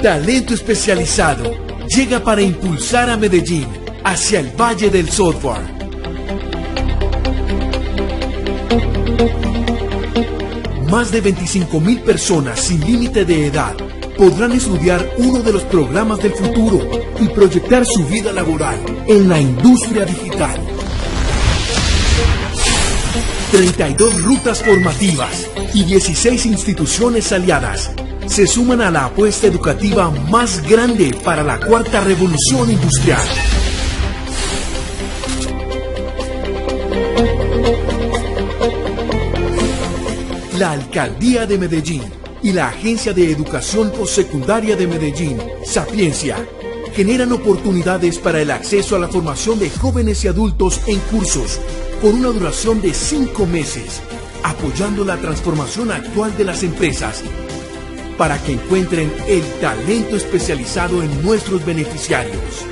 Talento especializado llega para impulsar a Medellín hacia el Valle del Software. Más de 25.000 personas sin límite de edad podrán estudiar uno de los programas del futuro y proyectar su vida laboral en la industria digital. 32 rutas formativas y 16 instituciones aliadas se suman a la apuesta educativa más grande para la cuarta revolución industrial. La Alcaldía de Medellín y la Agencia de Educación Postsecundaria de Medellín, Sapiencia, generan oportunidades para el acceso a la formación de jóvenes y adultos en cursos con una duración de 5 meses, apoyando la transformación actual de las empresas para que encuentren el talento especializado en nuestros beneficiarios.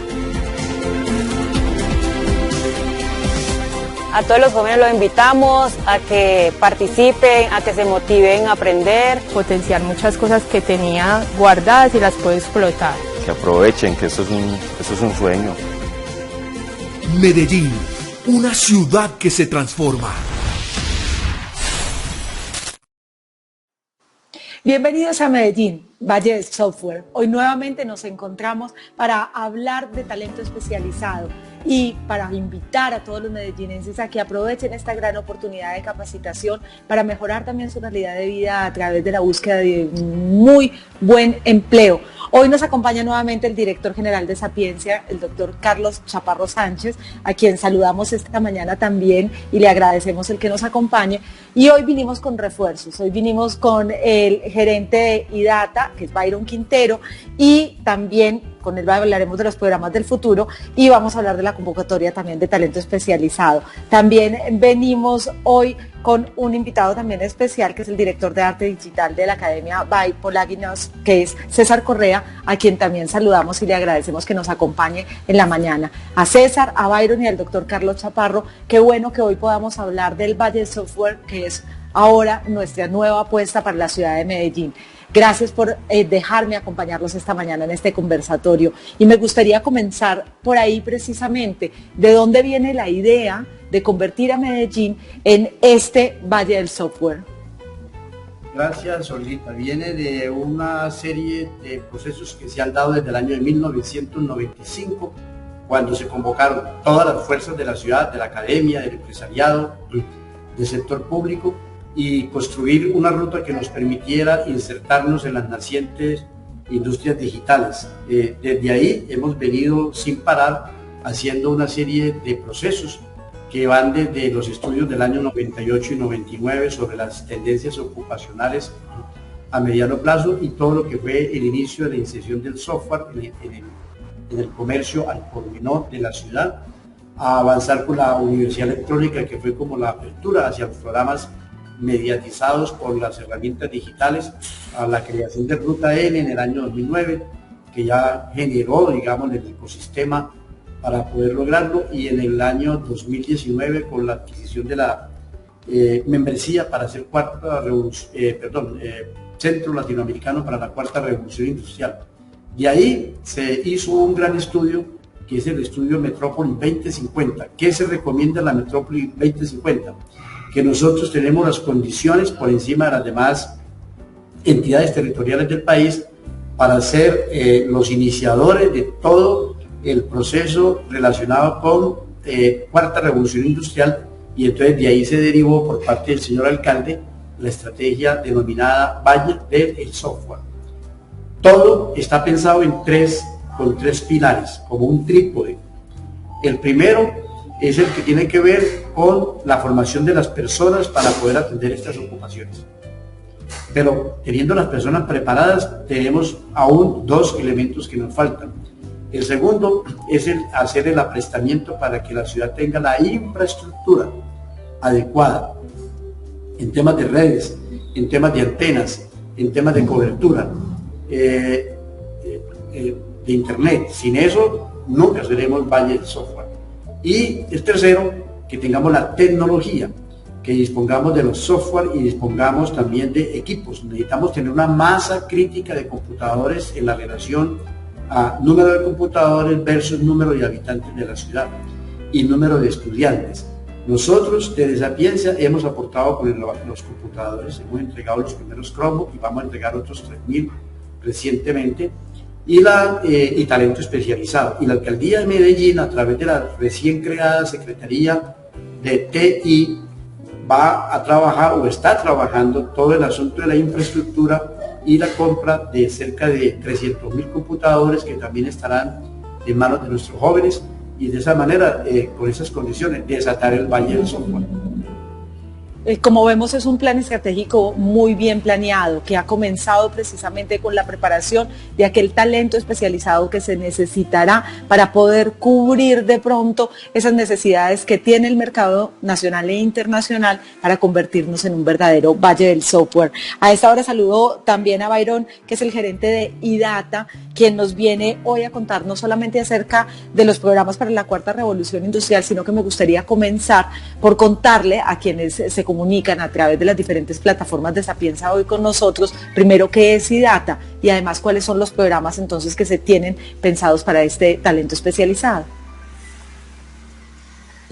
A todos los jóvenes los invitamos a que participen, a que se motiven a aprender. Potenciar muchas cosas que tenía guardadas y las puede explotar. Que aprovechen, que eso es un sueño. Medellín, una ciudad que se transforma. Bienvenidos a Medellín, Valle del Software. Hoy nuevamente nos encontramos para hablar de talento especializado y para invitar a todos los medellinenses a que aprovechen esta gran oportunidad de capacitación para mejorar también su calidad de vida a través de la búsqueda de un muy buen empleo. Hoy nos acompaña nuevamente el director general de Sapiencia, el doctor Carlos Chaparro Sánchez, a quien saludamos esta mañana también y le agradecemos el que nos acompañe. Y hoy vinimos con refuerzos, hoy vinimos con el gerente de IDATA, que es Byron Quintero, y también con él hablaremos de los programas del futuro y vamos a hablar de la convocatoria también de talento especializado. También venimos hoy con un invitado también especial, que es el director de arte digital de la Academia by Polaginos, que es César Correa, a quien también saludamos y le agradecemos que nos acompañe en la mañana. A César, a Byron y al doctor Carlos Chaparro, qué bueno que hoy podamos hablar del Valle del Software, que es ahora nuestra nueva apuesta para la ciudad de Medellín. Gracias por dejarme acompañarlos esta mañana en este conversatorio. Y me gustaría comenzar por ahí precisamente, ¿de dónde viene la idea de convertir a Medellín en este Valle del Software? Gracias, Olguita. Viene de una serie de procesos que se han dado desde el año de 1995, cuando se convocaron todas las fuerzas de la ciudad, de la academia, del empresariado, del sector público, y construir una ruta que nos permitiera insertarnos en las nacientes industrias digitales. Desde ahí hemos venido sin parar haciendo una serie de procesos que van desde los estudios del año 98 y 99 sobre las tendencias ocupacionales a mediano plazo y todo lo que fue el inicio de la inserción del software en el comercio al por menor de la ciudad, a avanzar con la universidad electrónica, que fue como la apertura hacia los programas mediatizados por las herramientas digitales, a la creación de Ruta N en el año 2009, que ya generó, digamos, el ecosistema para poder lograrlo, y en el año 2019 con la adquisición de la membresía para hacer Centro Latinoamericano para la Cuarta Revolución Industrial. De ahí se hizo un gran estudio, que es el estudio Metrópoli 2050. ¿Qué se recomienda en la Metrópoli 2050? Que nosotros tenemos las condiciones por encima de las demás entidades territoriales del país para ser los iniciadores de todo el proceso relacionado con Cuarta Revolución Industrial, y entonces de ahí se derivó por parte del señor alcalde la estrategia denominada Valle del Software. Todo está pensado con tres pilares, como un trípode. El primero es el que tiene que ver con la formación de las personas para poder atender estas ocupaciones. Pero teniendo las personas preparadas, tenemos aún dos elementos que nos faltan. El segundo es el hacer el aprestamiento para que la ciudad tenga la infraestructura adecuada en temas de redes, en temas de antenas, en temas de cobertura, de internet. Sin eso nunca seremos Valle del Software. Y el tercero, que tengamos la tecnología. que dispongamos de los software y dispongamos también de equipos. Necesitamos tener una masa crítica de computadores en la relación a número de computadores versus número de habitantes de la ciudad y número de estudiantes. Nosotros desde Sapienza hemos aportado con los computadores, hemos entregado los primeros Chromebook y vamos a entregar otros 3.000 recientemente, y talento especializado. Y la Alcaldía de Medellín, a través de la recién creada Secretaría de TI, va a trabajar o está trabajando todo el asunto de la infraestructura y la compra de cerca de 300.000 computadores que también estarán en manos de nuestros jóvenes, y de esa manera, con esas condiciones, desatar el Valle del Software. Como vemos, es un plan estratégico muy bien planeado que ha comenzado precisamente con la preparación de aquel talento especializado que se necesitará para poder cubrir de pronto esas necesidades que tiene el mercado nacional e internacional para convertirnos en un verdadero Valle del Software. A esta hora saludo también a Byron, que es el gerente de IDATA, quien nos viene hoy a contar no solamente acerca de los programas para la cuarta revolución industrial, sino que me gustaría comenzar por contarle a quienes se comunican a través de las diferentes plataformas de Sapienza hoy con nosotros, primero qué es IDATA y además cuáles son los programas entonces que se tienen pensados para este talento especializado.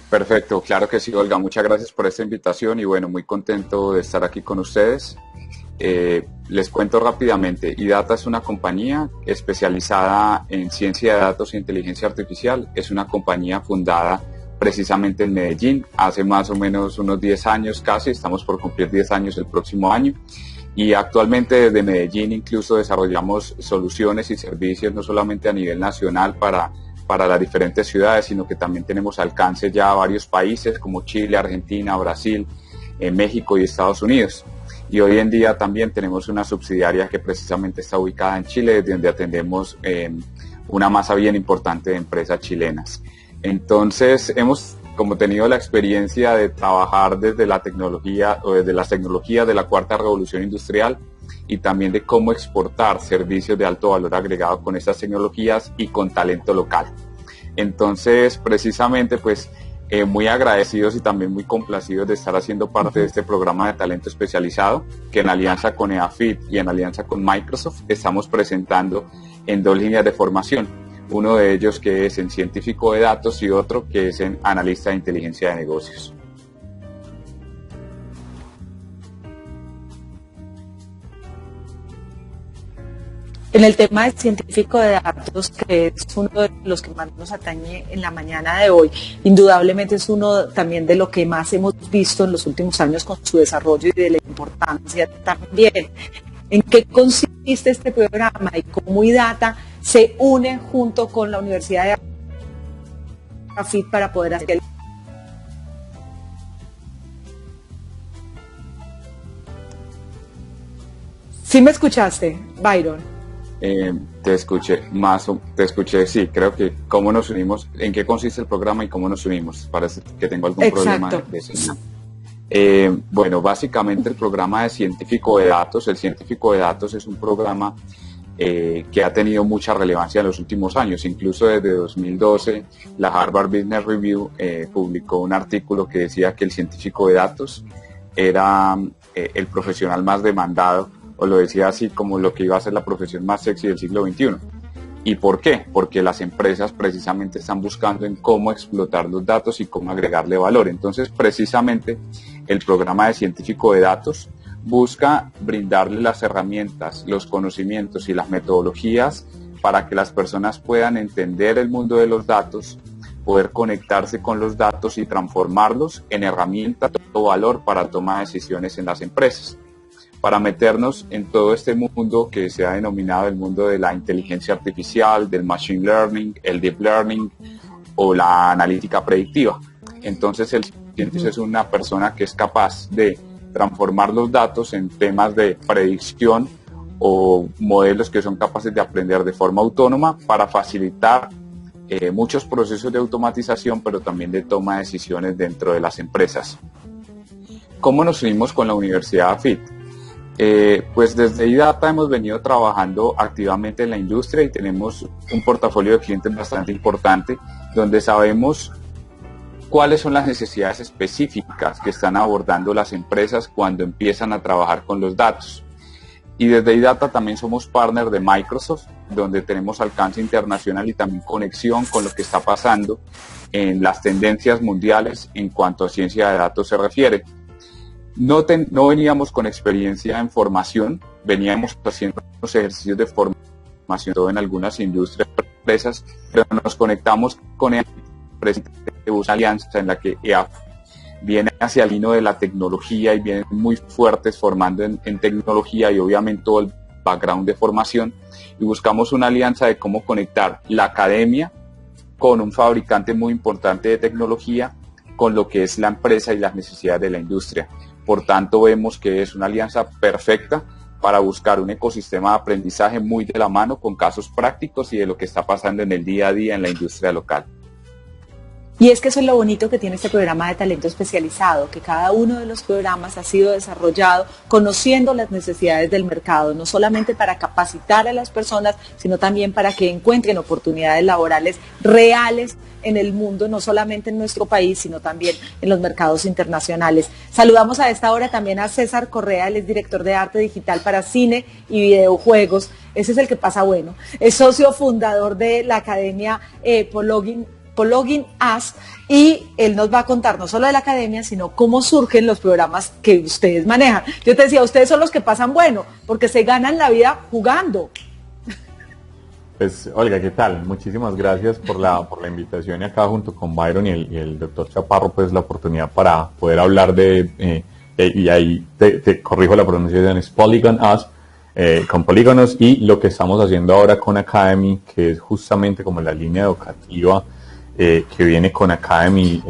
Perfecto, claro que sí, Olga, muchas gracias por esta invitación y bueno, muy contento de estar aquí con ustedes. Les cuento rápidamente, IDATA es una compañía especializada en ciencia de datos e inteligencia artificial. Es una compañía fundada precisamente en Medellín, hace más o menos unos 10 años casi, estamos por cumplir 10 años el próximo año, y actualmente desde Medellín incluso desarrollamos soluciones y servicios no solamente a nivel nacional para las diferentes ciudades, sino que también tenemos alcance ya a varios países como Chile, Argentina, Brasil, México y Estados Unidos. Y hoy en día también tenemos una subsidiaria que precisamente está ubicada en Chile, desde donde atendemos una masa bien importante de empresas chilenas. Entonces hemos como tenido la experiencia de trabajar desde la tecnología o desde las tecnologías de la cuarta revolución industrial y también de cómo exportar servicios de alto valor agregado con estas tecnologías y con talento local. Entonces precisamente pues muy agradecidos y también muy complacidos de estar haciendo parte de este programa de talento especializado que en alianza con EAFIT y en alianza con Microsoft estamos presentando en 2 líneas de formación. Uno de ellos que es en científico de datos y otro que es en analista de inteligencia de negocios. En el tema de científico de datos, que es uno de los que más nos atañe en la mañana de hoy, indudablemente es uno también de lo que más hemos visto en los últimos años con su desarrollo y de la importancia también. ¿En qué consiste este programa y cómo IDATA se une junto con la Universidad de AFIT para poder hacer el... ¿Sí me escuchaste, Byron? Te escuché, sí, creo que cómo nos unimos, en qué consiste el programa y cómo nos unimos. Parece que tengo algún problema de eso. Bueno, básicamente el programa de científico de datos, el científico de datos es un programa que ha tenido mucha relevancia en los últimos años. Incluso desde 2012 la Harvard Business Review publicó un artículo que decía que el científico de datos era el profesional más demandado, o lo decía así como lo que iba a ser la profesión más sexy del siglo XXI. ¿Y por qué? Porque las empresas precisamente están buscando en cómo explotar los datos y cómo agregarle valor. Entonces, precisamente, el programa de científico de datos busca brindarle las herramientas, los conocimientos y las metodologías para que las personas puedan entender el mundo de los datos, poder conectarse con los datos y transformarlos en herramientas de valor para toma de decisiones en las empresas. Para meternos en todo este mundo que se ha denominado el mundo de la inteligencia artificial, del machine learning, el deep learning o la analítica predictiva. Entonces el científico es una persona que es capaz de transformar los datos en temas de predicción o modelos que son capaces de aprender de forma autónoma para facilitar muchos procesos de automatización, pero también de toma de decisiones dentro de las empresas. ¿Cómo nos unimos con la Universidad AFIT? Pues desde IDATA hemos venido trabajando activamente en la industria y tenemos un portafolio de clientes bastante importante donde sabemos cuáles son las necesidades específicas que están abordando las empresas cuando empiezan a trabajar con los datos. Y desde iData también somos partner de Microsoft, donde tenemos alcance internacional y también conexión con lo que está pasando en las tendencias mundiales en cuanto a ciencia de datos se refiere. No veníamos con experiencia en formación, veníamos haciendo los ejercicios de formación en algunas industrias, empresas, pero nos conectamos con el presidente de una alianza en la que EAP viene hacia el hilo de la tecnología y vienen muy fuertes formando en tecnología y obviamente todo el background de formación, y buscamos una alianza de cómo conectar la academia con un fabricante muy importante de tecnología con lo que es la empresa y las necesidades de la industria. Por tanto, vemos que es una alianza perfecta para buscar un ecosistema de aprendizaje muy de la mano con casos prácticos y de lo que está pasando en el día a día en la industria local. Y es que eso es lo bonito que tiene este programa de talento especializado, que cada uno de los programas ha sido desarrollado conociendo las necesidades del mercado, no solamente para capacitar a las personas, sino también para que encuentren oportunidades laborales reales en el mundo, no solamente en nuestro país, sino también en los mercados internacionales. Saludamos a esta hora también a César Correa, él es director de arte digital para cine y videojuegos. Ese es el que pasa bueno. Es socio fundador de la academia Pologin As, y él nos va a contar no solo de la academia, sino cómo surgen los programas que ustedes manejan. Yo te decía, ustedes son los que pasan bueno, porque se ganan la vida jugando. Pues, Olga, ¿qué tal? Muchísimas gracias por la invitación, y acá junto con Byron y el doctor Chaparro, pues la oportunidad para poder hablar y ahí te corrijo la pronunciación, es Polygon Us, con polígonos, y lo que estamos haciendo ahora con Academy, que es justamente como la línea educativa que viene con Academy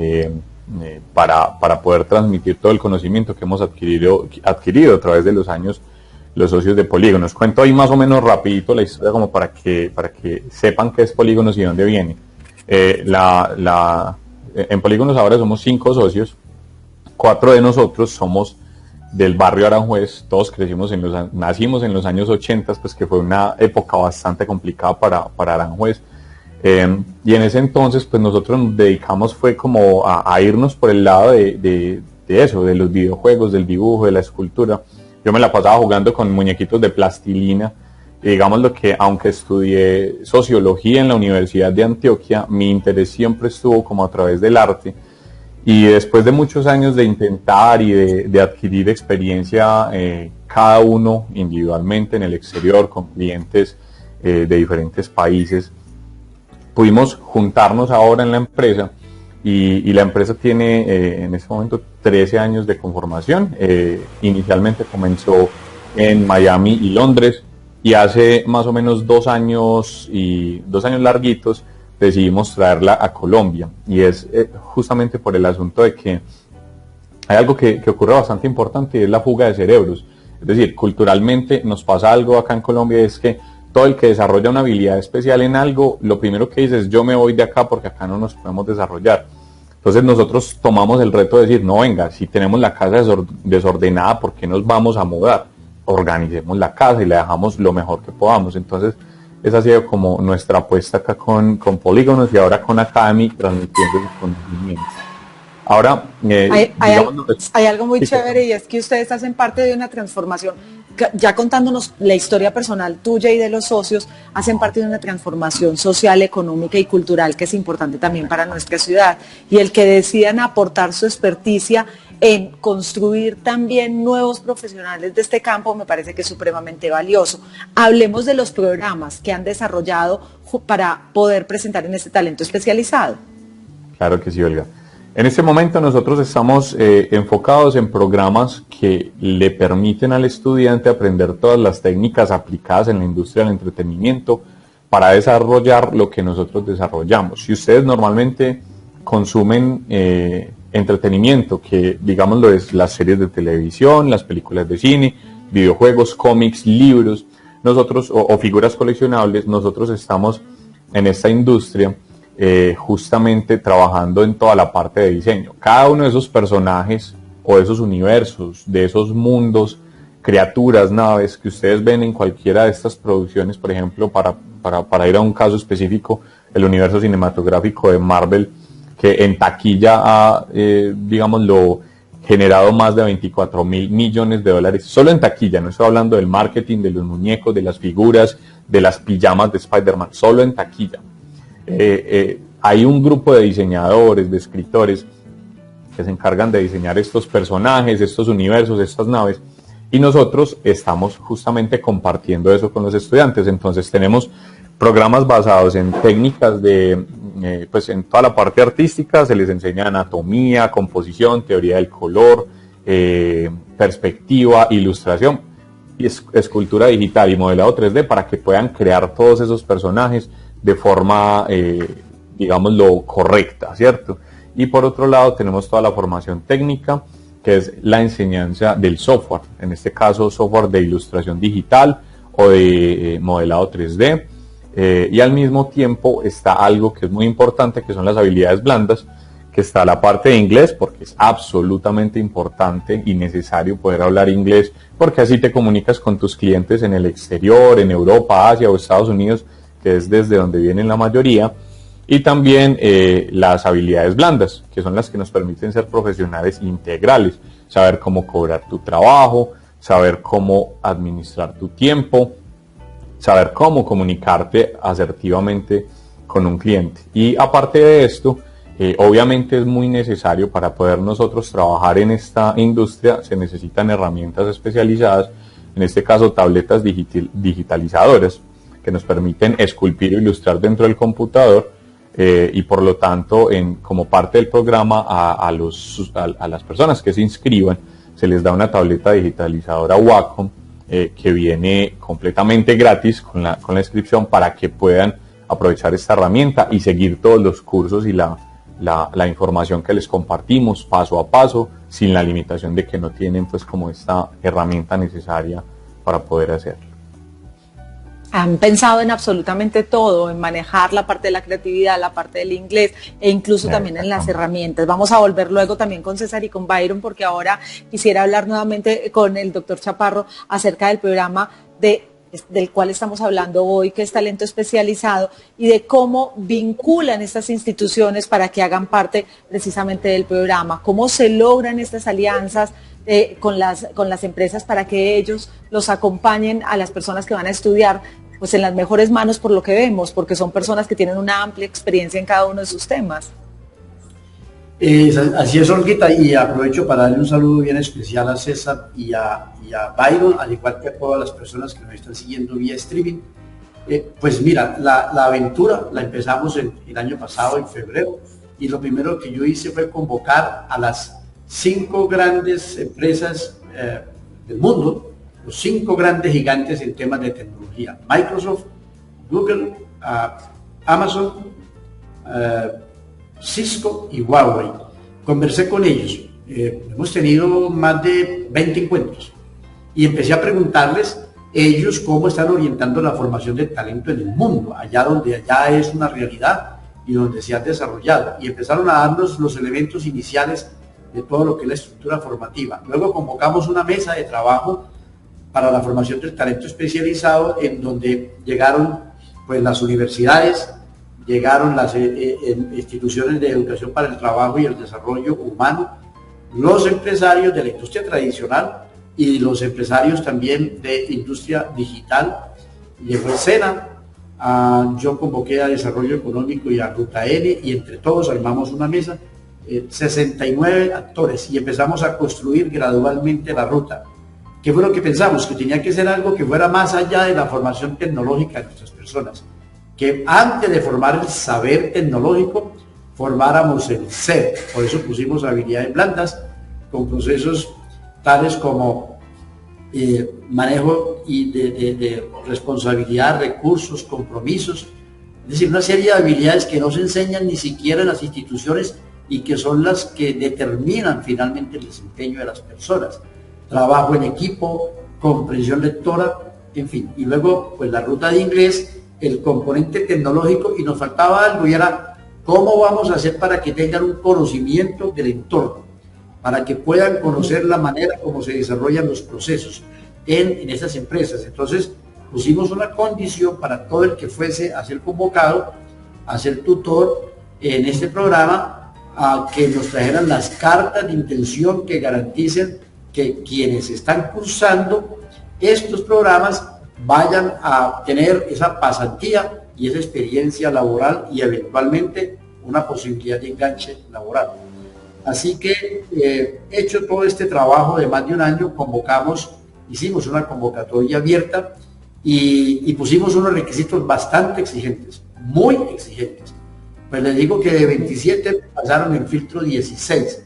para poder transmitir todo el conocimiento que hemos adquirido a través de los años los socios de Polígonos. Cuento ahí más o menos rapidito la historia como para que sepan qué es Polígonos y dónde viene. En Polígonos ahora somos 5 socios, 4 de nosotros somos del barrio Aranjuez, todos nacimos en los años 80, pues que fue una época bastante complicada para Aranjuez. Y en ese entonces pues nosotros nos dedicamos fue como a irnos por el lado de eso, de los videojuegos, del dibujo, de la escultura. Yo me la pasaba jugando con muñequitos de plastilina, y digamos lo que, aunque estudié sociología en la Universidad de Antioquia, mi interés siempre estuvo como a través del arte, y después de muchos años de intentar y de adquirir experiencia, cada uno individualmente en el exterior, con clientes de diferentes países, pudimos juntarnos ahora en la empresa, y la empresa tiene en este momento 13 años de conformación. Inicialmente comenzó en Miami y Londres, y hace más o menos 2 años larguitos decidimos traerla a Colombia, y es justamente por el asunto de que hay algo que ocurre bastante importante, y es la fuga de cerebros. Es decir, culturalmente nos pasa algo acá en Colombia, es que todo el que desarrolla una habilidad especial en algo, lo primero que dice es: yo me voy de acá porque acá no nos podemos desarrollar. Entonces nosotros tomamos el reto de decir: no, venga, si tenemos la casa desordenada, ¿por qué nos vamos a mudar? Organicemos la casa y la dejamos lo mejor que podamos. Entonces esa ha sido como nuestra apuesta acá con Polígonos, y ahora con Academy, transmitiendo sus conocimientos. Ahora, hay algo muy chévere, y es que ustedes hacen parte de una transformación. Ya contándonos la historia personal tuya y de los socios, hacen parte de una transformación social, económica y cultural que es importante también para nuestra ciudad, y el que decidan aportar su experticia en construir también nuevos profesionales de este campo me parece que es supremamente valioso. Hablemos de los programas que han desarrollado para poder presentar en este talento especializado. Claro que sí, Olga. En este momento nosotros estamos enfocados en programas que le permiten al estudiante aprender todas las técnicas aplicadas en la industria del entretenimiento para desarrollar lo que nosotros desarrollamos. Si ustedes normalmente consumen entretenimiento, que digámoslo es las series de televisión, las películas de cine, videojuegos, cómics, libros, nosotros o figuras coleccionables, nosotros estamos en esta industria justamente trabajando en toda la parte de diseño. Cada uno de esos personajes o de esos universos, de esos mundos, criaturas, naves que ustedes ven en cualquiera de estas producciones, por ejemplo, para ir a un caso específico, el universo cinematográfico de Marvel, que en taquilla ha, digámoslo, generado más de 24.000 millones de dólares, solo en taquilla, no estoy hablando del marketing, de los muñecos, de las figuras, de las pijamas de Spider-Man, solo en taquilla. Hay un grupo de diseñadores, de escritores, que se encargan de diseñar estos personajes, estos universos, estas naves, y nosotros estamos justamente compartiendo eso con los estudiantes. Entonces tenemos programas basados en técnicas de, pues en toda la parte artística, se les enseña anatomía, composición, teoría del color, perspectiva, ilustración, y escultura digital y modelado 3D para que puedan crear todos esos personajes de forma, digámoslo, correcta, ¿cierto? Y por otro lado tenemos toda la formación técnica, que es la enseñanza del software, en este caso software de ilustración digital o de modelado 3D, y al mismo tiempo está algo que es muy importante, que son las habilidades blandas, que está la parte de inglés, porque es absolutamente importante y necesario poder hablar inglés, porque así te comunicas con tus clientes en el exterior, en Europa, Asia o Estados Unidos, que es desde donde vienen la mayoría. Y también las habilidades blandas, que son las que nos permiten ser profesionales integrales, saber cómo cobrar tu trabajo, saber cómo administrar tu tiempo, saber cómo comunicarte asertivamente con un cliente. Y aparte de esto, obviamente es muy necesario para poder nosotros trabajar en esta industria, se necesitan herramientas especializadas, en este caso tabletas digitalizadoras, que nos permiten esculpir o ilustrar dentro del computador. Y por lo tanto, como parte del programa, a las personas que se inscriban, se les da una tableta digitalizadora Wacom que viene completamente gratis con la inscripción para que puedan aprovechar esta herramienta y seguir todos los cursos y la información que les compartimos paso a paso, sin la limitación de que no tienen pues como esta herramienta necesaria para poder hacerlo. Han pensado en absolutamente todo, en manejar la parte de la creatividad, la parte del inglés e incluso también en las herramientas. Vamos a volver luego también con César y con Byron, porque ahora quisiera hablar nuevamente con el doctor Chaparro acerca del programa del cual estamos hablando hoy, que es Talento Especializado, y de cómo vinculan estas instituciones para que hagan parte precisamente del programa, cómo se logran estas alianzas con las empresas para que ellos los acompañen a las personas que van a estudiar pues en las mejores manos, por lo que vemos, porque son personas que tienen una amplia experiencia en cada uno de sus temas. Así es, Olguita, y aprovecho para darle un saludo bien especial a César y a Byron, al igual que a todas las personas que nos están siguiendo vía streaming. Pues mira, la aventura la empezamos el año pasado, en febrero, y lo primero que yo hice fue convocar a las 5 grandes empresas del mundo, los 5 grandes gigantes en temas de tecnología: Microsoft, Google, Amazon, Cisco y Huawei. Conversé con ellos, hemos tenido más de 20 encuentros y empecé a preguntarles ellos cómo están orientando la formación del talento en el mundo, allá donde ya es una realidad y donde se ha desarrollado, y empezaron a darnos los elementos iniciales de todo lo que es la estructura formativa. Luego convocamos una mesa de trabajo para la formación del talento especializado, en donde llegaron pues las universidades, llegaron las instituciones de educación para el trabajo y el desarrollo humano, los empresarios de la industria tradicional y los empresarios también de industria digital. Llegó el SENA, yo convoqué a Desarrollo Económico y a Ruta N, y entre todos armamos una mesa, 69 actores, y empezamos a construir gradualmente la ruta. ¿Qué fue lo que pensamos? Que tenía que ser algo que fuera más allá de la formación tecnológica de nuestras personas, que antes de formar el saber tecnológico, formáramos el ser. Por eso pusimos habilidades blandas, con procesos tales como manejo y de responsabilidad, recursos, compromisos, es decir, una serie de habilidades que no se enseñan ni siquiera en las instituciones y que son las que determinan finalmente el desempeño de las personas. Trabajo en equipo, comprensión lectora, en fin. Y luego, pues la ruta de inglés, el componente tecnológico, y nos faltaba algo, y era cómo vamos a hacer para que tengan un conocimiento del entorno, para que puedan conocer la manera como se desarrollan los procesos en esas empresas. Entonces, pusimos una condición para todo el que fuese a ser convocado, a ser tutor en este programa, a que nos trajeran las cartas de intención que garanticen que quienes están cursando estos programas vayan a tener esa pasantía y esa experiencia laboral y eventualmente una posibilidad de enganche laboral. Así que, hecho todo este trabajo de más de un año, hicimos una convocatoria abierta y pusimos unos requisitos bastante exigentes, muy exigentes. Pues les digo que de 27 pasaron en filtro 16.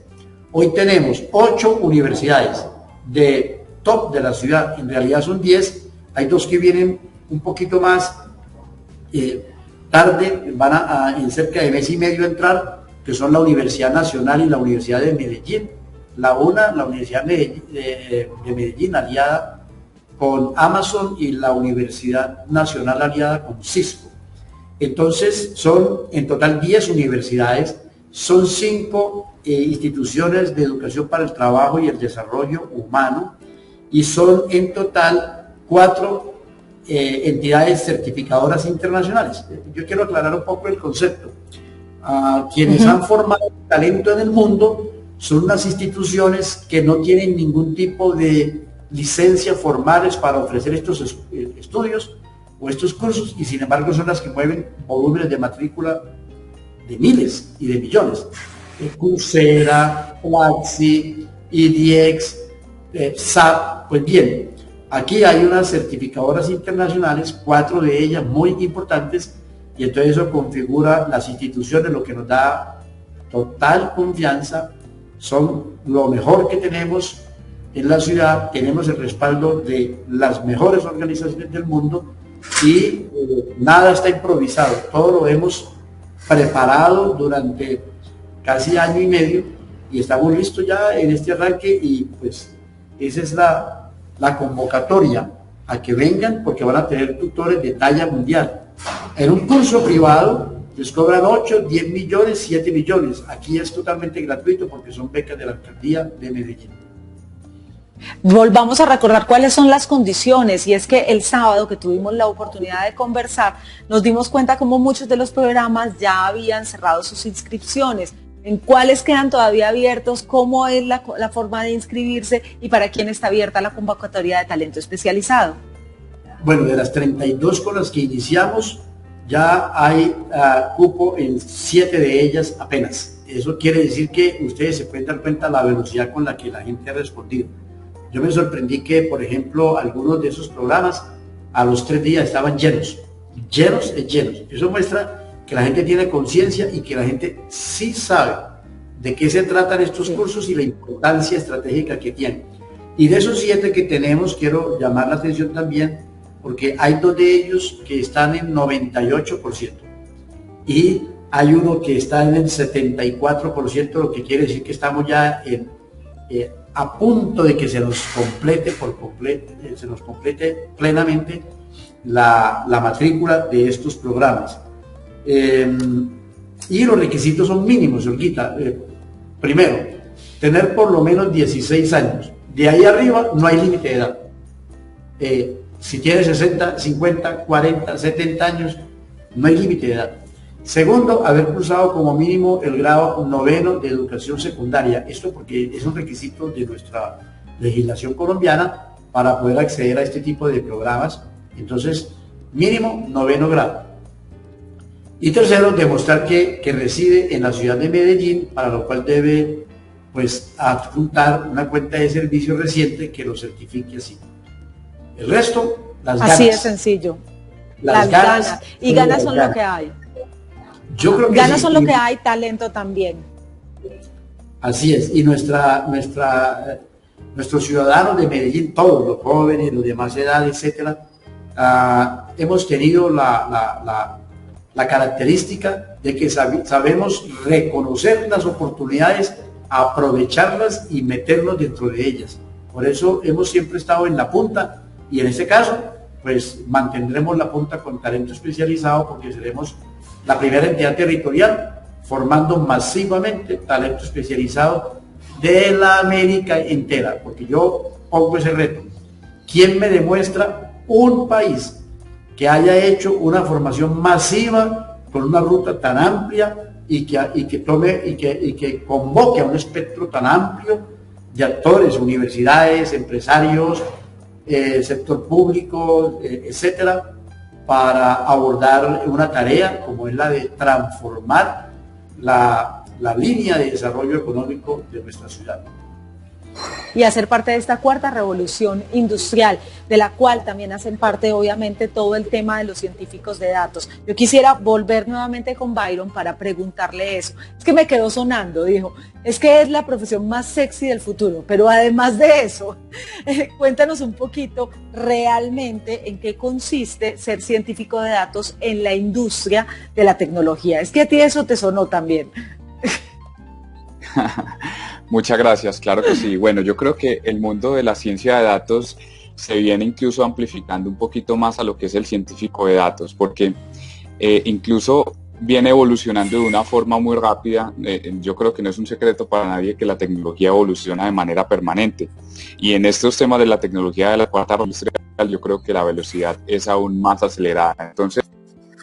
Hoy tenemos 8 universidades de top de la ciudad, en realidad son 10, hay 2 que vienen un poquito más tarde, van en cerca de mes y medio a entrar, que son la Universidad Nacional y la Universidad de Medellín. La Universidad de Medellín aliada con Amazon y la Universidad Nacional aliada con Cisco. Entonces son en total 10 universidades, son 5 instituciones de educación para el trabajo y el desarrollo humano y son en total 4 entidades certificadoras internacionales. Yo quiero aclarar un poco el concepto. Quienes han formado talento en el mundo son unas instituciones que no tienen ningún tipo de licencia formales para ofrecer estos estudios o estos cursos y sin embargo son las que mueven volúmenes de matrícula de miles y de millones. Coursera, Platzi, EDX, SAP. Pues bien, aquí hay unas certificadoras internacionales, 4 de ellas muy importantes, y entonces eso configura las instituciones, lo que nos da total confianza, son lo mejor que tenemos en la ciudad, tenemos el respaldo de las mejores organizaciones del mundo y nada está improvisado, todo lo hemos preparado durante casi año y medio y estamos listos ya en este arranque y pues esa es la convocatoria a que vengan porque van a tener tutores de talla mundial. En un curso privado les cobran 8, 10 millones, 7 millones. Aquí es totalmente gratuito porque son becas de la Alcaldía de Medellín. Volvamos a recordar cuáles son las condiciones y es que el sábado que tuvimos la oportunidad de conversar nos dimos cuenta como muchos de los programas ya habían cerrado sus inscripciones. ¿En cuáles quedan todavía abiertos? ¿Cómo es la forma de inscribirse? ¿Y para quién está abierta la convocatoria de talento especializado? Bueno, de las 32 con las que iniciamos, ya hay cupo en 7 de ellas apenas. Eso quiere decir que ustedes se pueden dar cuenta de la velocidad con la que la gente ha respondido. Yo me sorprendí que, por ejemplo, algunos de esos programas a los 3 días estaban llenos. Eso muestra que la gente tiene conciencia y que la gente sí sabe de qué se tratan estos cursos y la importancia estratégica que tienen. Y de esos 7 que tenemos, quiero llamar la atención también, porque hay 2 de ellos que están en 98% y hay uno que está en el 74%, lo que quiere decir que estamos ya a punto de que se nos complete plenamente la matrícula de estos programas. Y los requisitos son mínimos, Olguita. Primero, tener por lo menos 16 años. De ahí arriba no hay límite de edad. Si tienes 60, 50, 40, 70 años, no hay límite de edad. Segundo, haber cursado como mínimo el grado 9º de educación secundaria. Esto porque es un requisito de nuestra legislación colombiana para poder acceder a este tipo de programas. Entonces, mínimo 9º grado. Y tercero, demostrar que reside en la ciudad de Medellín, para lo cual debe pues adjuntar una cuenta de servicio reciente que lo certifique así. El resto, las ganas. Así de sencillo. Las ganas. Y ganas son lo que hay. Yo creo que ganas sí, son lo que hay, talento también. Así es. Y nuestros ciudadanos de Medellín, todos los jóvenes, los de más edad, etcétera, hemos tenido la característica de que sabemos reconocer las oportunidades, aprovecharlas y meternos dentro de ellas. Por eso hemos siempre estado en la punta y en este caso pues mantendremos la punta con talento especializado porque seremos la primera entidad territorial formando masivamente talento especializado de la América entera, porque yo pongo ese reto. ¿Quién me demuestra un país que haya hecho una formación masiva con una ruta tan amplia y que convoque a un espectro tan amplio de actores, universidades, empresarios, sector público, etcétera, para abordar una tarea como es la de transformar la línea de desarrollo económico de nuestra ciudad. Y hacer parte de esta cuarta revolución industrial, de la cual también hacen parte obviamente todo el tema de los científicos de datos. Yo quisiera volver nuevamente con Byron para preguntarle eso. Es que me quedó sonando, dijo, es que es la profesión más sexy del futuro, pero además de eso, cuéntanos un poquito realmente en qué consiste ser científico de datos en la industria de la tecnología. Es que a ti eso te sonó también. Muchas gracias, claro que sí. Bueno, yo creo que el mundo de la ciencia de datos se viene incluso amplificando un poquito más a lo que es el científico de datos, porque incluso viene evolucionando de una forma muy rápida. Yo creo que no es un secreto para nadie que la tecnología evoluciona de manera permanente. Y en estos temas de la tecnología de la cuarta revolución industrial, yo creo que la velocidad es aún más acelerada. Entonces,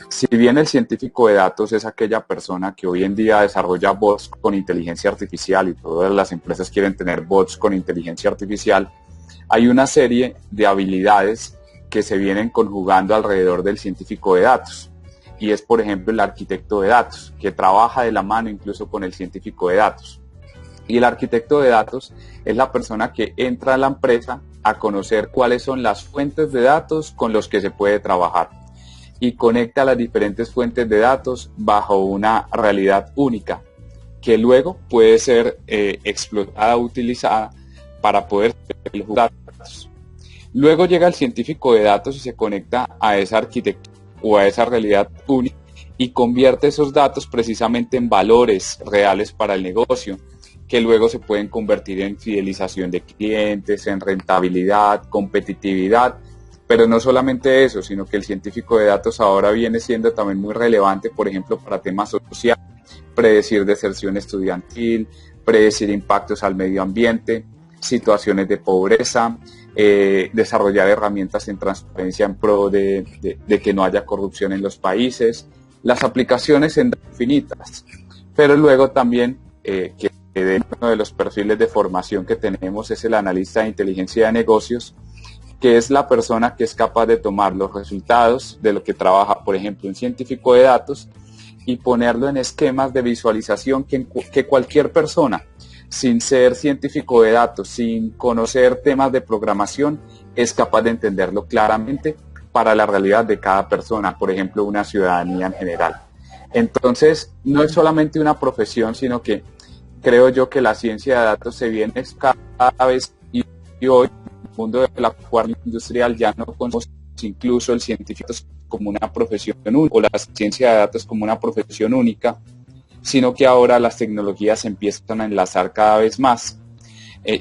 si bien el científico de datos es aquella persona que hoy en día desarrolla bots con inteligencia artificial y todas las empresas quieren tener bots con inteligencia artificial, hay una serie de habilidades que se vienen conjugando alrededor del científico de datos. Y es, por ejemplo, el arquitecto de datos, que trabaja de la mano incluso con el científico de datos. Y el arquitecto de datos es la persona que entra a la empresa a conocer cuáles son las fuentes de datos con los que se puede trabajar y conecta las diferentes fuentes de datos bajo una realidad única, que luego puede ser explotada, utilizada para poder jugar datos. Luego llega el científico de datos y se conecta a esa arquitectura o a esa realidad única y convierte esos datos precisamente en valores reales para el negocio, que luego se pueden convertir en fidelización de clientes, en rentabilidad, competitividad. Pero no solamente eso, sino que el científico de datos ahora viene siendo también muy relevante, por ejemplo, para temas sociales, predecir deserción estudiantil, predecir impactos al medio ambiente, situaciones de pobreza, desarrollar herramientas en transparencia en pro de que no haya corrupción en los países. Las aplicaciones son infinitas, pero luego también que uno de los perfiles de formación que tenemos es el analista de inteligencia de negocios, que es la persona que es capaz de tomar los resultados de lo que trabaja, por ejemplo, un científico de datos y ponerlo en esquemas de visualización que cualquier persona, sin ser científico de datos, sin conocer temas de programación, es capaz de entenderlo claramente para la realidad de cada persona, por ejemplo, una ciudadanía en general. Entonces, no es solamente una profesión, sino que creo yo que la ciencia de datos se viene cada vez y hoy el mundo de la cuarta industrial ya no conoce incluso el científico como una profesión única o la ciencia de datos como una profesión única, sino que ahora las tecnologías se empiezan a enlazar cada vez más.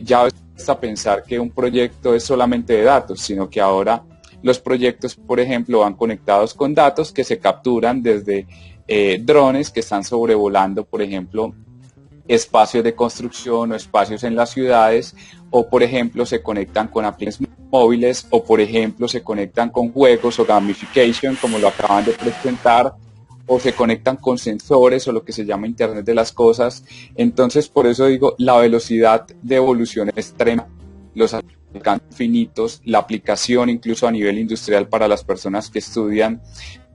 Ya basta pensar que un proyecto es solamente de datos, sino que ahora los proyectos, por ejemplo, van conectados con datos que se capturan desde drones que están sobrevolando, por ejemplo, espacios de construcción o espacios en las ciudades, o por ejemplo se conectan con aplicaciones móviles, o por ejemplo se conectan con juegos o gamification, como lo acaban de presentar, o se conectan con sensores o lo que se llama Internet de las Cosas. Entonces, por eso digo, la velocidad de evolución es extrema, los alcances finitos, la aplicación incluso a nivel industrial para las personas que estudian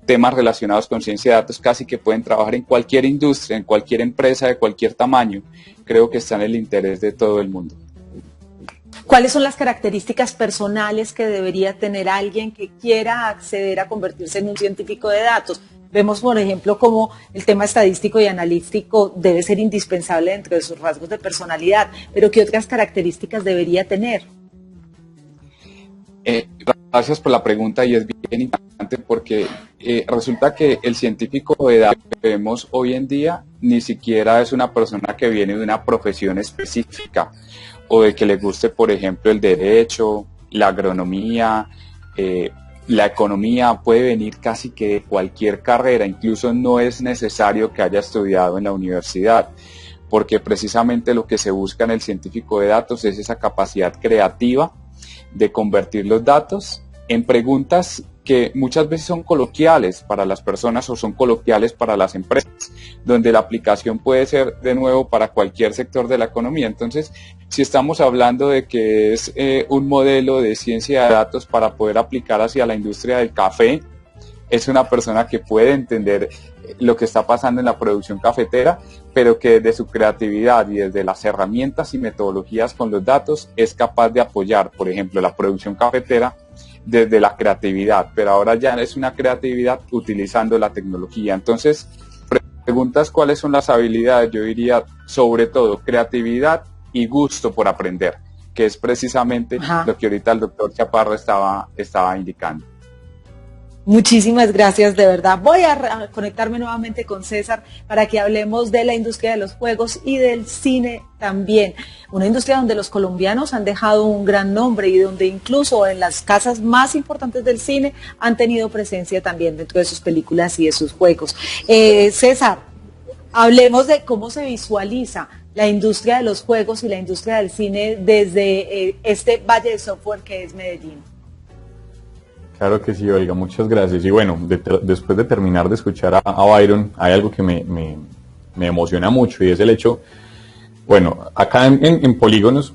temas relacionados con ciencia de datos, casi que pueden trabajar en cualquier industria, en cualquier empresa de cualquier tamaño. Creo que está en el interés de todo el mundo. ¿Cuáles son las características personales que debería tener alguien que quiera acceder a convertirse en un científico de datos? Vemos, por ejemplo, cómo el tema estadístico y analítico debe ser indispensable dentro de sus rasgos de personalidad, pero ¿qué otras características debería tener? Gracias por la pregunta, y es bien importante porque resulta que el científico de datos que vemos hoy en día ni siquiera es una persona que viene de una profesión específica o de que le guste, por ejemplo, el derecho, la agronomía, la economía. Puede venir casi que de cualquier carrera, incluso no es necesario que haya estudiado en la universidad, porque precisamente lo que se busca en el científico de datos es esa capacidad creativa de convertir los datos en preguntas que muchas veces son coloquiales para las personas o son coloquiales para las empresas, donde la aplicación puede ser de nuevo para cualquier sector de la economía. Entonces, si estamos hablando de que es un modelo de ciencia de datos para poder aplicar hacia la industria del café, es una persona que puede entender lo que está pasando en la producción cafetera, pero que desde su creatividad y desde las herramientas y metodologías con los datos es capaz de apoyar, por ejemplo, la producción cafetera desde la creatividad, pero ahora ya es una creatividad utilizando la tecnología. Entonces, preguntas cuáles son las habilidades, yo diría sobre todo creatividad y gusto por aprender, que es precisamente lo que ahorita el doctor Chaparro estaba indicando. Muchísimas gracias, de verdad. Voy a conectarme nuevamente con César para que hablemos de la industria de los juegos y del cine también. Una industria donde los colombianos han dejado un gran nombre y donde incluso en las casas más importantes del cine han tenido presencia también dentro de sus películas y de sus juegos. César, hablemos de cómo se visualiza la industria de los juegos y la industria del cine desde este valle de software que es Medellín. Claro que sí, Olga, muchas gracias. Y bueno, después de terminar de escuchar a Byron, hay algo que me emociona mucho y es el hecho, bueno, acá en Polígonos,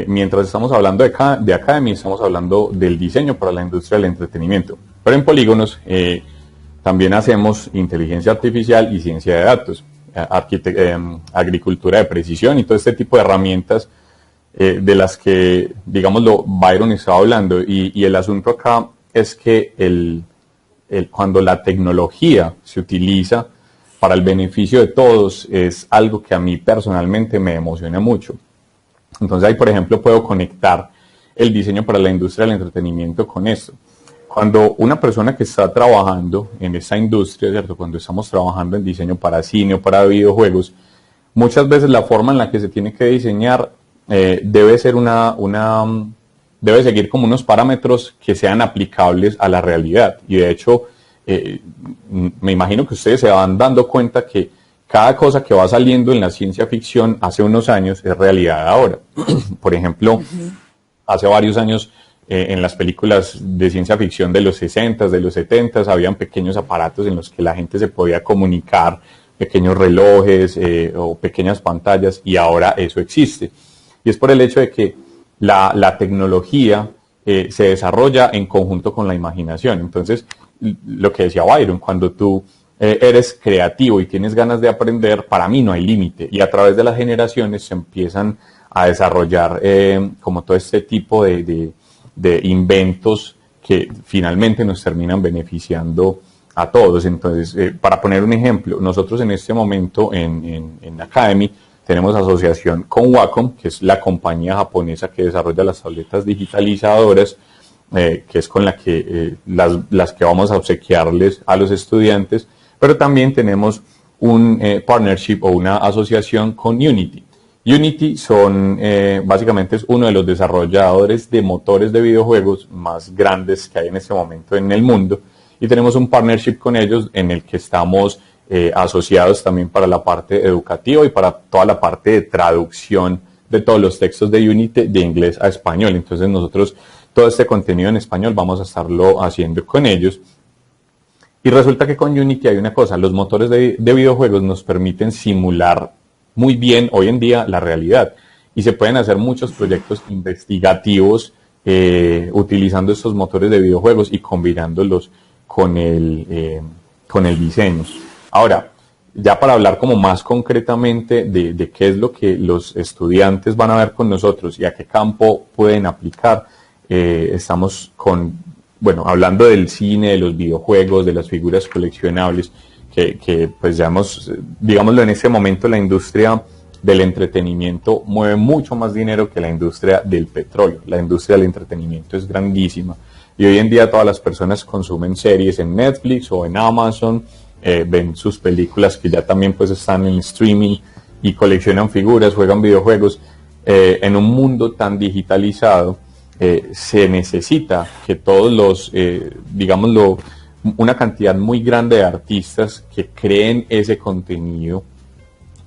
mientras estamos hablando de Academy, estamos hablando del diseño para la industria del entretenimiento. Pero en Polígonos también hacemos inteligencia artificial y ciencia de datos, agricultura de precisión y todo este tipo de herramientas de las que, digámoslo, Byron estaba hablando. Y el asunto acá es que cuando la tecnología se utiliza para el beneficio de todos es algo que a mí personalmente me emociona mucho. Entonces ahí, por ejemplo, puedo conectar el diseño para la industria del entretenimiento con esto. Cuando una persona que está trabajando en esa industria, ¿cierto? Cuando estamos trabajando en diseño para cine o para videojuegos, muchas veces la forma en la que se tiene que diseñar debe ser debe seguir como unos parámetros que sean aplicables a la realidad. Y de hecho, me imagino que ustedes se van dando cuenta que cada cosa que va saliendo en la ciencia ficción hace unos años es realidad ahora. Por ejemplo, hace varios años en las películas de ciencia ficción de los 60s, de los 70s, habían pequeños aparatos en los que la gente se podía comunicar, pequeños relojes o pequeñas pantallas, y ahora eso existe. Y es por el hecho de que la tecnología se desarrolla en conjunto con la imaginación. Entonces, lo que decía Byron, cuando tú eres creativo y tienes ganas de aprender, para mí no hay límite. Y a través de las generaciones se empiezan a desarrollar como todo este tipo de inventos que finalmente nos terminan beneficiando a todos. Entonces, para poner un ejemplo, nosotros en este momento en Academy tenemos asociación con Wacom, que es la compañía japonesa que desarrolla las tabletas digitalizadoras, que es con la que las que vamos a obsequiarles a los estudiantes, pero también tenemos un partnership o una asociación con Unity. Unity básicamente es uno de los desarrolladores de motores de videojuegos más grandes que hay en este momento en el mundo, y tenemos un partnership con ellos en el que estamos asociados también para la parte educativa y para toda la parte de traducción de todos los textos de Unity de inglés a español. Entonces nosotros todo este contenido en español vamos a estarlo haciendo con ellos. Y resulta que con Unity hay una cosa, los motores de videojuegos nos permiten simular muy bien hoy en día la realidad, y se pueden hacer muchos proyectos investigativos utilizando estos motores de videojuegos y combinándolos con el diseño. Ahora, ya para hablar como más concretamente de qué es lo que los estudiantes van a ver con nosotros y a qué campo pueden aplicar, estamos hablando del cine, de los videojuegos, de las figuras coleccionables, que pues ya digámoslo, en este momento la industria del entretenimiento mueve mucho más dinero que la industria del petróleo. La industria del entretenimiento es grandísima y hoy en día todas las personas consumen series en Netflix o en Amazon, ven sus películas que ya también pues están en streaming y coleccionan figuras, juegan videojuegos. En un mundo tan digitalizado se necesita que todos los, una cantidad muy grande de artistas que creen ese contenido,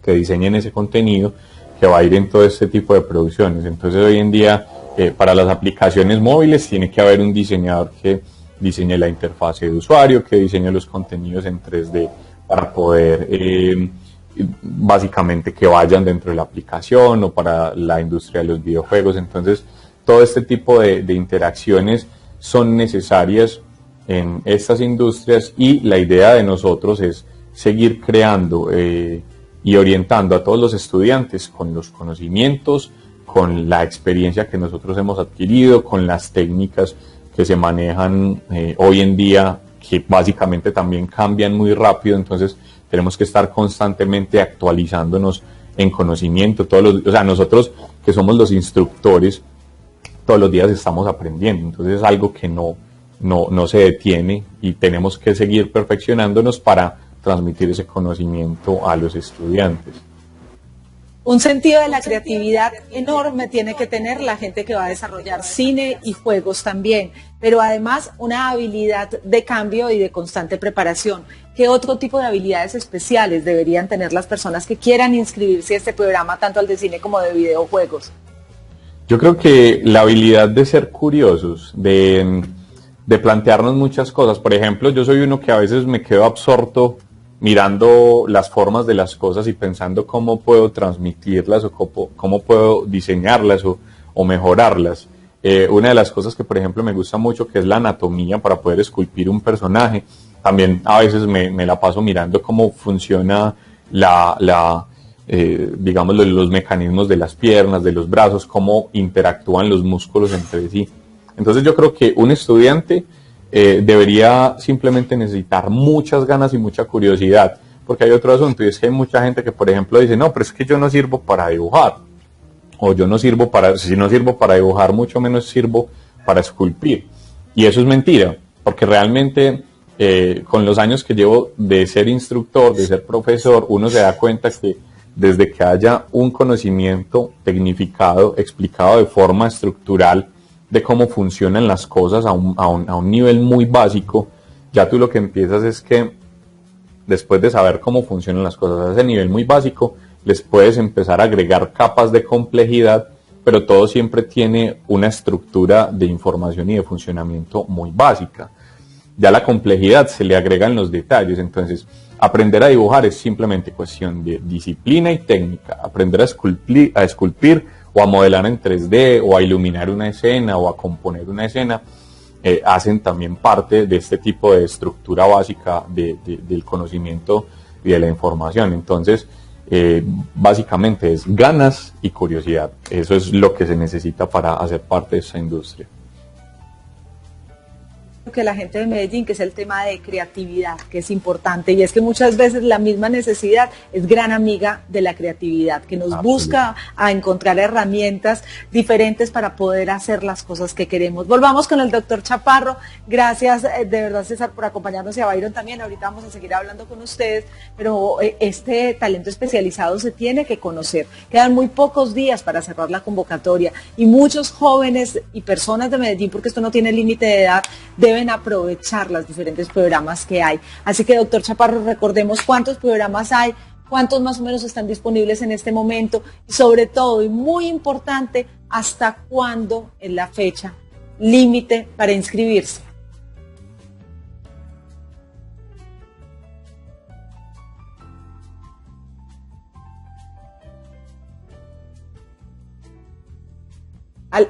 que diseñen ese contenido que va a ir en todo este tipo de producciones. Entonces hoy en día para las aplicaciones móviles tiene que haber un diseñador que diseñe la interfase de usuario, que diseñe los contenidos en 3D para poder básicamente que vayan dentro de la aplicación o para la industria de los videojuegos. Entonces, todo este tipo de interacciones son necesarias en estas industrias y la idea de nosotros es seguir creando y orientando a todos los estudiantes con los conocimientos, con la experiencia que nosotros hemos adquirido, con las técnicas que se manejan hoy en día, que básicamente también cambian muy rápido. Entonces tenemos que estar constantemente actualizándonos en conocimiento. O sea, nosotros que somos los instructores, todos los días estamos aprendiendo. Entonces es algo que no se detiene y tenemos que seguir perfeccionándonos para transmitir ese conocimiento a los estudiantes. Un sentido de la creatividad enorme tiene que tener la gente que va a desarrollar cine y juegos también, pero además una habilidad de cambio y de constante preparación. ¿Qué otro tipo de habilidades especiales deberían tener las personas que quieran inscribirse a este programa, tanto al de cine como de videojuegos? Yo creo que la habilidad de ser curiosos, de plantearnos muchas cosas. Por ejemplo, yo soy uno que a veces me quedo absorto mirando las formas de las cosas y pensando cómo puedo transmitirlas o cómo puedo diseñarlas o mejorarlas. Una de las cosas que, por ejemplo, me gusta mucho, que es la anatomía para poder esculpir un personaje. También a veces me la paso mirando cómo funciona digamos, los mecanismos de las piernas, de los brazos, cómo interactúan los músculos entre sí. Entonces yo creo que un estudiante debería simplemente necesitar muchas ganas y mucha curiosidad, porque hay otro asunto, y es que hay mucha gente que, por ejemplo, dice, no, pero es que yo no sirvo para dibujar, o yo no sirvo si no sirvo para dibujar, mucho menos sirvo para esculpir. Y eso es mentira, porque realmente con los años que llevo de ser instructor, de ser profesor, uno se da cuenta que desde que haya un conocimiento tecnificado, explicado de forma estructural, de cómo funcionan las cosas a un nivel muy básico, ya tú lo que empiezas es que después de saber cómo funcionan las cosas a ese nivel muy básico, les puedes empezar a agregar capas de complejidad, pero todo siempre tiene una estructura de información y de funcionamiento muy básica. Ya la complejidad se le agregan los detalles. Entonces aprender a dibujar es simplemente cuestión de disciplina y técnica. Aprender a esculpir o a modelar en 3D, o a iluminar una escena, o a componer una escena, hacen también parte de este tipo de estructura básica del conocimiento y de la información. Entonces, básicamente es ganas y curiosidad. Eso es lo que se necesita para hacer parte de esa industria. Que la gente de Medellín, que es el tema de creatividad, que es importante, y es que muchas veces la misma necesidad es gran amiga de la creatividad, que nos busca a encontrar herramientas diferentes para poder hacer las cosas que queremos. Volvamos con el doctor Chaparro. Gracias de verdad, César, por acompañarnos, y a Byron también. Ahorita vamos a seguir hablando con ustedes, pero este talento especializado se tiene que conocer. Quedan muy pocos días para cerrar la convocatoria y muchos jóvenes y personas de Medellín, porque esto no tiene límite de edad, deben aprovechar los diferentes programas que hay. Así que, doctor Chaparro, recordemos cuántos programas hay, cuántos más o menos están disponibles en este momento, y sobre todo, y muy importante, hasta cuándo es la fecha límite para inscribirse.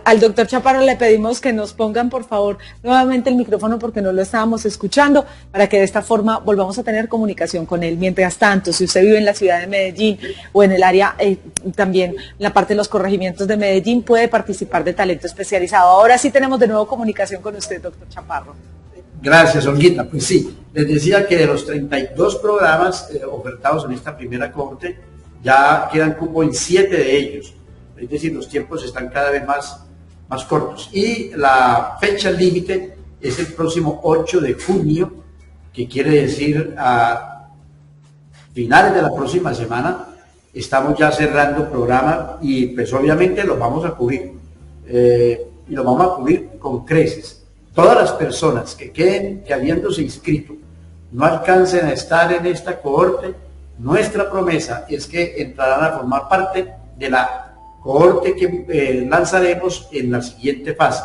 Al doctor Chaparro le pedimos que nos pongan, por favor, nuevamente el micrófono, porque no lo estábamos escuchando, para que de esta forma volvamos a tener comunicación con él. Mientras tanto, si usted vive en la ciudad de Medellín o en el área, también en la parte de los corregimientos de Medellín, puede participar de talento especializado. Ahora sí tenemos de nuevo comunicación con usted, doctor Chaparro. Gracias, Olguita. Pues sí, les decía que de los 32 programas ofertados en esta primera cohorte, ya quedan cupo en 7 de ellos. Es decir, los tiempos están cada vez más cortos. Y la fecha límite es el próximo 8 de junio, que quiere decir a finales de la próxima semana. Estamos ya cerrando programa y pues obviamente los vamos a cubrir. Y los vamos a cubrir con creces. Todas las personas que habiéndose inscrito no alcancen a estar en esta cohorte, nuestra promesa es que entrarán a formar parte de la cohorte que lanzaremos en la siguiente fase.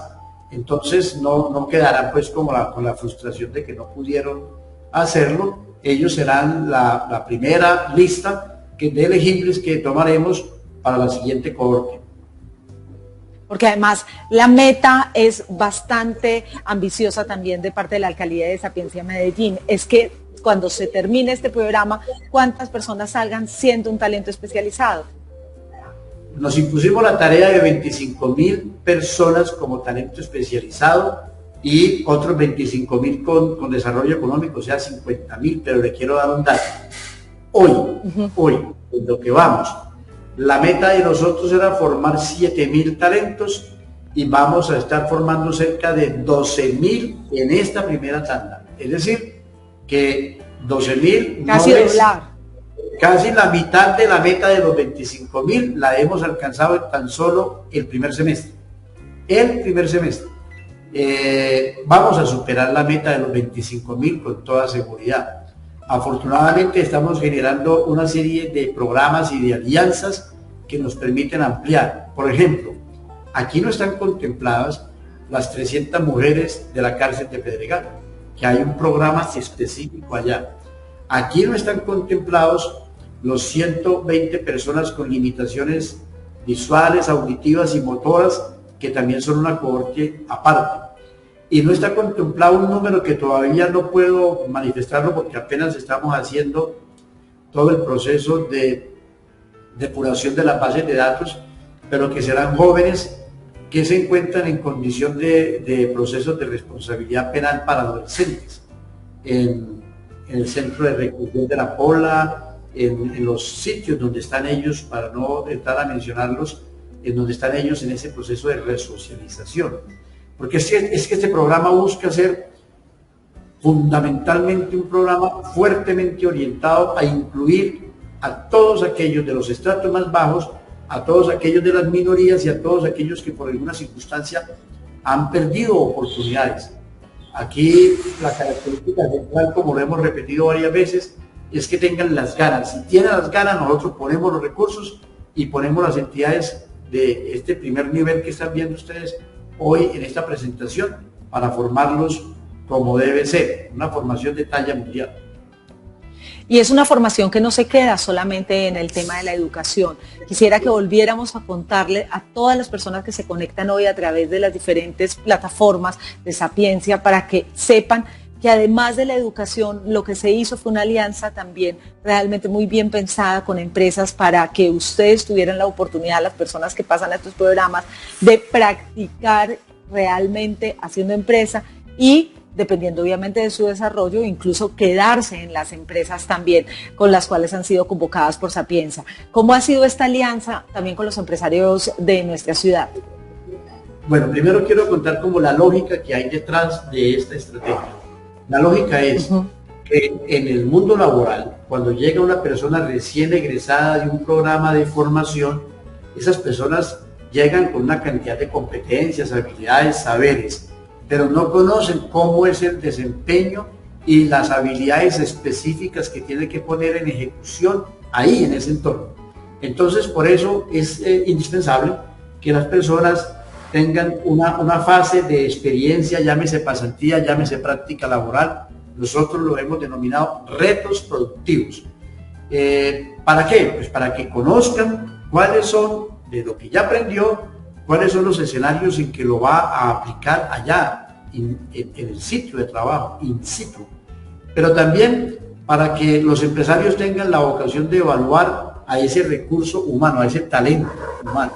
Entonces no quedarán pues como con la frustración de que no pudieron hacerlo. Ellos serán la primera lista de elegibles que tomaremos para la siguiente cohorte. Porque además la meta es bastante ambiciosa también de parte de la Alcaldía de Sapiencia Medellín. Es que cuando se termine este programa, ¿cuántas personas salgan siendo un talento especializado? Nos impusimos la tarea de 25.000 personas como talento especializado y otros 25.000 con desarrollo económico, o sea 50.000, pero le quiero dar un dato. Hoy, en lo que vamos, la meta de nosotros era formar 7.000 talentos y vamos a estar formando cerca de 12.000 en esta primera tanda. Es decir, que 12.000 casi no doblar. Casi la mitad de la meta de los 25.000 la hemos alcanzado en tan solo el primer semestre. Vamos a superar la meta de los 25.000 con toda seguridad. Afortunadamente estamos generando una serie de programas y de alianzas que nos permiten ampliar. Por ejemplo, aquí no están contempladas las 300 mujeres de la cárcel de Pedregal, que hay un programa específico allá. Aquí no están contemplados los 120 personas con limitaciones visuales, auditivas y motoras, que también son una cohorte aparte. Y no está contemplado un número que todavía no puedo manifestarlo porque apenas estamos haciendo todo el proceso de depuración de las bases de datos, pero que serán jóvenes que se encuentran en condición de procesos de responsabilidad penal para adolescentes, en el centro de reclusión de la Pola, en los sitios donde están ellos, para no entrar a mencionarlos, en donde están ellos en ese proceso de resocialización. Porque es que este programa busca ser fundamentalmente un programa fuertemente orientado a incluir a todos aquellos de los estratos más bajos, a todos aquellos de las minorías y a todos aquellos que por alguna circunstancia han perdido oportunidades. Aquí la característica central, como lo hemos repetido varias veces, es que tengan las ganas. Si tienen las ganas, nosotros ponemos los recursos y ponemos las entidades de este primer nivel que están viendo ustedes hoy en esta presentación para formarlos como debe ser, una formación de talla mundial. Y es una formación que no se queda solamente en el tema de la educación. Quisiera que volviéramos a contarle a todas las personas que se conectan hoy a través de las diferentes plataformas de Sapiencia para que sepan que además de la educación, lo que se hizo fue una alianza también realmente muy bien pensada con empresas para que ustedes tuvieran la oportunidad, las personas que pasan a estos programas, de practicar realmente haciendo empresa y, dependiendo obviamente de su desarrollo, incluso quedarse en las empresas también con las cuales han sido convocadas por Sapiencia. ¿Cómo ha sido esta alianza también con los empresarios de nuestra ciudad? Bueno, primero quiero contar como la lógica que hay detrás de esta estrategia. La lógica es que en el mundo laboral, cuando llega una persona recién egresada de un programa de formación, esas personas llegan con una cantidad de competencias, habilidades, saberes, pero no conocen cómo es el desempeño y las habilidades específicas que tiene que poner en ejecución ahí, en ese entorno. Entonces, por eso es indispensable que las personas tengan una fase de experiencia, llámese pasantía, llámese práctica laboral. Nosotros lo hemos denominado retos productivos. ¿Para qué? Pues para que conozcan cuáles son, de lo que ya aprendió, cuáles son los escenarios en que lo va a aplicar allá, en el sitio de trabajo, in situ. Pero también para que los empresarios tengan la vocación de evaluar a ese recurso humano, a ese talento humano,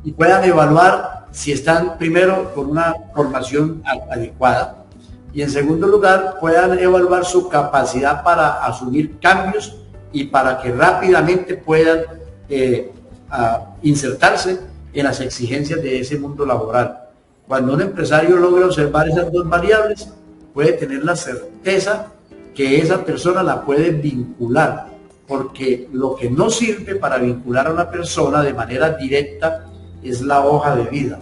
y puedan evaluar si están primero con una formación adecuada y en segundo lugar puedan evaluar su capacidad para asumir cambios y para que rápidamente puedan insertarse en las exigencias de ese mundo laboral. Cuando un empresario logra observar esas dos variables, puede tener la certeza que esa persona la puede vincular, porque lo que no sirve para vincular a una persona de manera directa es la hoja de vida.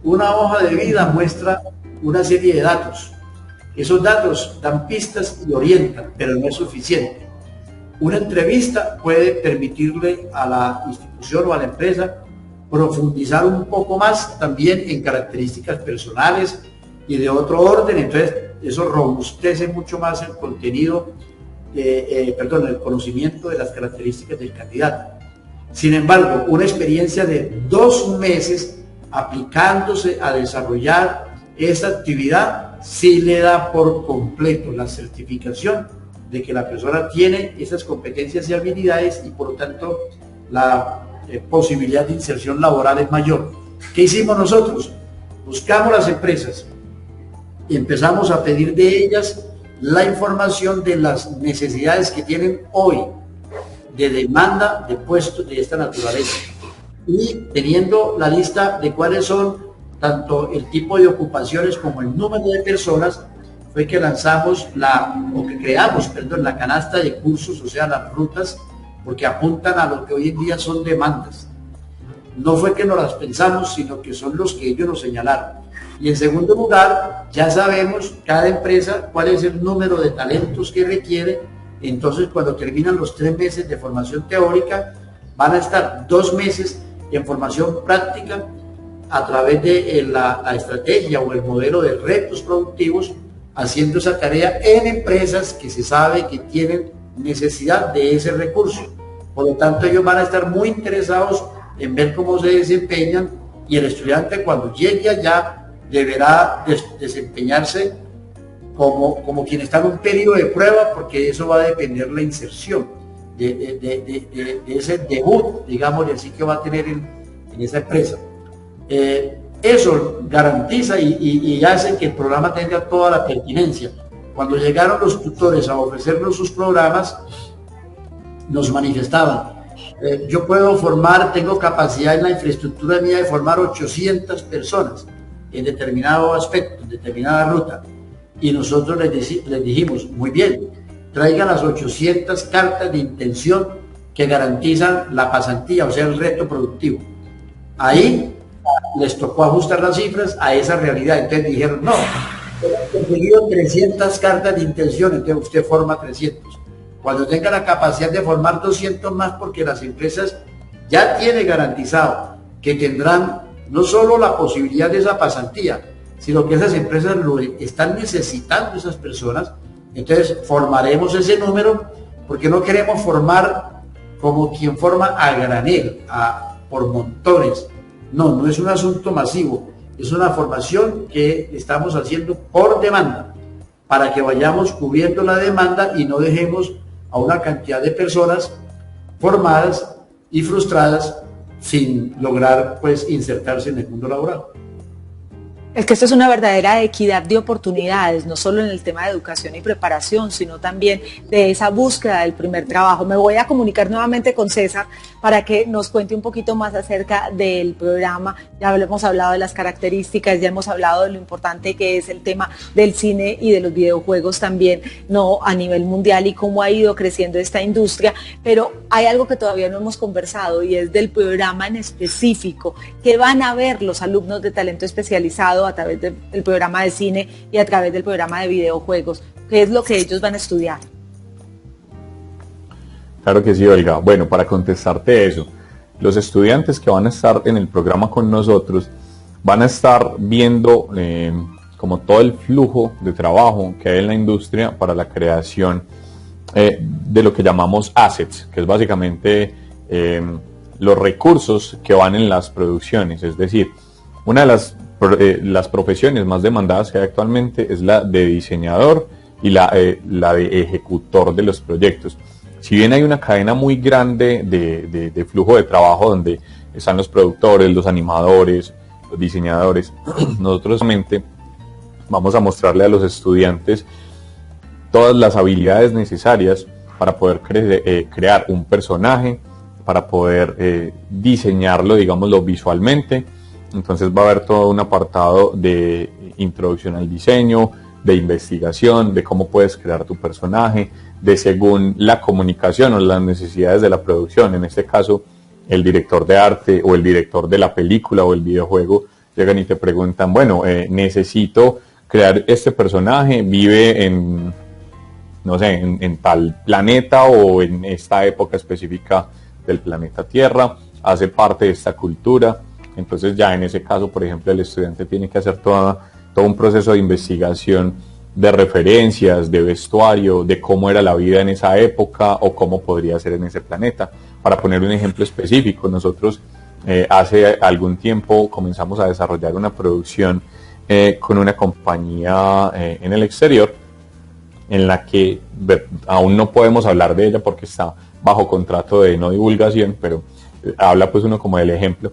Una hoja de vida muestra una serie de datos. Esos datos dan pistas y orientan, pero no es suficiente. Una entrevista puede permitirle a la institución o a la empresa profundizar un poco más también en características personales y de otro orden. Entonces eso robustece mucho más el contenido, el conocimiento de las características del candidato. Sin embargo, una experiencia de 2 meses aplicándose a desarrollar esa actividad sí le da por completo la certificación de que la persona tiene esas competencias y habilidades y por lo tanto la posibilidad de inserción laboral es mayor. ¿Qué hicimos nosotros? Buscamos las empresas y empezamos a pedir de ellas la información de las necesidades que tienen hoy de demanda de puestos de esta naturaleza, y teniendo la lista de cuáles son tanto el tipo de ocupaciones como el número de personas, fue que lanzamos creamos la canasta de cursos, o sea, las rutas, porque apuntan a lo que hoy en día son demandas. No fue que nos las pensamos, sino que son los que ellos nos señalaron. Y en segundo lugar, ya sabemos cada empresa cuál es el número de talentos que requiere. Entonces, cuando terminan los 3 meses de formación teórica, van a estar 2 meses en formación práctica a través de la estrategia o el modelo de retos productivos, haciendo esa tarea en empresas que se sabe que tienen necesidad de ese recurso. Por lo tanto, ellos van a estar muy interesados en ver cómo se desempeñan, y el estudiante cuando llegue allá deberá desempeñarse como quien está en un periodo de prueba, porque eso va a depender la inserción de ese debut, digamos, así que va a tener en esa empresa. Eso garantiza y hace que el programa tenga toda la pertinencia. Cuando llegaron los tutores a ofrecernos sus programas, nos manifestaban: yo puedo formar, tengo capacidad en la infraestructura mía de formar 800 personas en determinado aspecto, en determinada ruta. Y nosotros les dijimos: muy bien, traigan las 800 cartas de intención que garantizan la pasantía, o sea, el reto productivo. Ahí les tocó ajustar las cifras a esa realidad. Entonces dijeron: no, he conseguido 300 cartas de intención, entonces usted forma 300. Cuando tenga la capacidad de formar 200 más, porque las empresas ya tienen garantizado que tendrán no solo la posibilidad de esa pasantía, sino que esas empresas lo están necesitando, esas personas. Entonces formaremos ese número, porque no queremos formar como quien forma a granel, por montones. No es un asunto masivo, es una formación que estamos haciendo por demanda, para que vayamos cubriendo la demanda y no dejemos a una cantidad de personas formadas y frustradas sin lograr insertarse en el mundo laboral. Es que esto es una verdadera equidad de oportunidades, no solo en el tema de educación y preparación, sino también de esa búsqueda del primer trabajo. Me voy a comunicar nuevamente con César para que nos cuente un poquito más acerca del programa. Ya hemos hablado de las características, ya hemos hablado de lo importante que es el tema del cine y de los videojuegos también, no a nivel mundial, y cómo ha ido creciendo esta industria. Pero hay algo que todavía no hemos conversado, y es del programa en específico que van a ver los alumnos de talento especializado a través del programa de cine y a través del programa de videojuegos. ¿Qué es lo que ellos van a estudiar? Claro que sí, Olga. Bueno, para contestarte eso, los estudiantes que van a estar en el programa con nosotros van a estar viendo como todo el flujo de trabajo que hay en la industria para la creación de lo que llamamos assets, que es básicamente los recursos que van en las producciones. Es decir, una de las profesiones más demandadas que hay actualmente es la de diseñador y la de ejecutor de los proyectos. Si bien hay una cadena muy grande de flujo de trabajo donde están los productores, los animadores, los diseñadores, nosotros solamente vamos a mostrarle a los estudiantes todas las habilidades necesarias para poder crear un personaje, para poder diseñarlo, digámoslo, visualmente. Entonces va a haber todo un apartado de introducción al diseño, de investigación, de cómo puedes crear tu personaje, de según la comunicación o las necesidades de la producción. En este caso, el director de arte o el director de la película o el videojuego llegan y te preguntan: bueno, necesito crear este personaje, vive en, no sé, en tal planeta o en esta época específica del planeta Tierra, hace parte de esta cultura. Entonces ya en ese caso, por ejemplo, el estudiante tiene que hacer todo un proceso de investigación de referencias, de vestuario, de cómo era la vida en esa época o cómo podría ser en ese planeta. Para poner un ejemplo específico, nosotros hace algún tiempo comenzamos a desarrollar una producción con una compañía en el exterior, en la que aún no podemos hablar de ella porque está bajo contrato de no divulgación, pero habla pues uno como del ejemplo.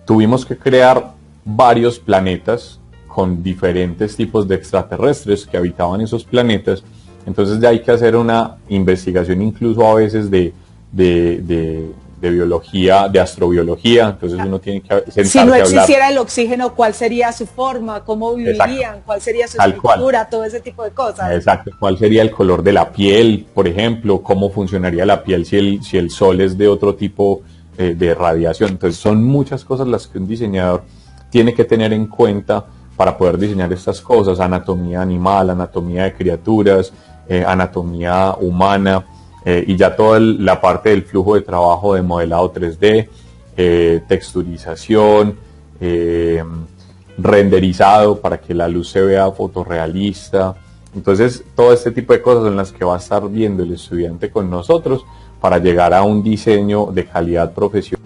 Tuvimos que crear varios planetas con diferentes tipos de extraterrestres que habitaban esos planetas. Entonces ya hay que hacer una investigación incluso a veces de biología, de astrobiología. Entonces uno tiene que sentarse si no existiera el oxígeno, ¿cuál sería su forma? ¿Cómo vivirían? Exacto. ¿Cuál sería su estructura? Todo ese tipo de cosas. Exacto. ¿Cuál sería el color de la piel, por ejemplo? ¿Cómo funcionaría la piel si el sol es de otro tipo de radiación? Entonces son muchas cosas las que un diseñador tiene que tener en cuenta para poder diseñar estas cosas: anatomía animal, anatomía de criaturas, anatomía humana, y ya toda la parte del flujo de trabajo de modelado 3D, texturización, renderizado para que la luz se vea fotorrealista. Entonces todo este tipo de cosas son las que va a estar viendo el estudiante con nosotros para llegar a un diseño de calidad profesional.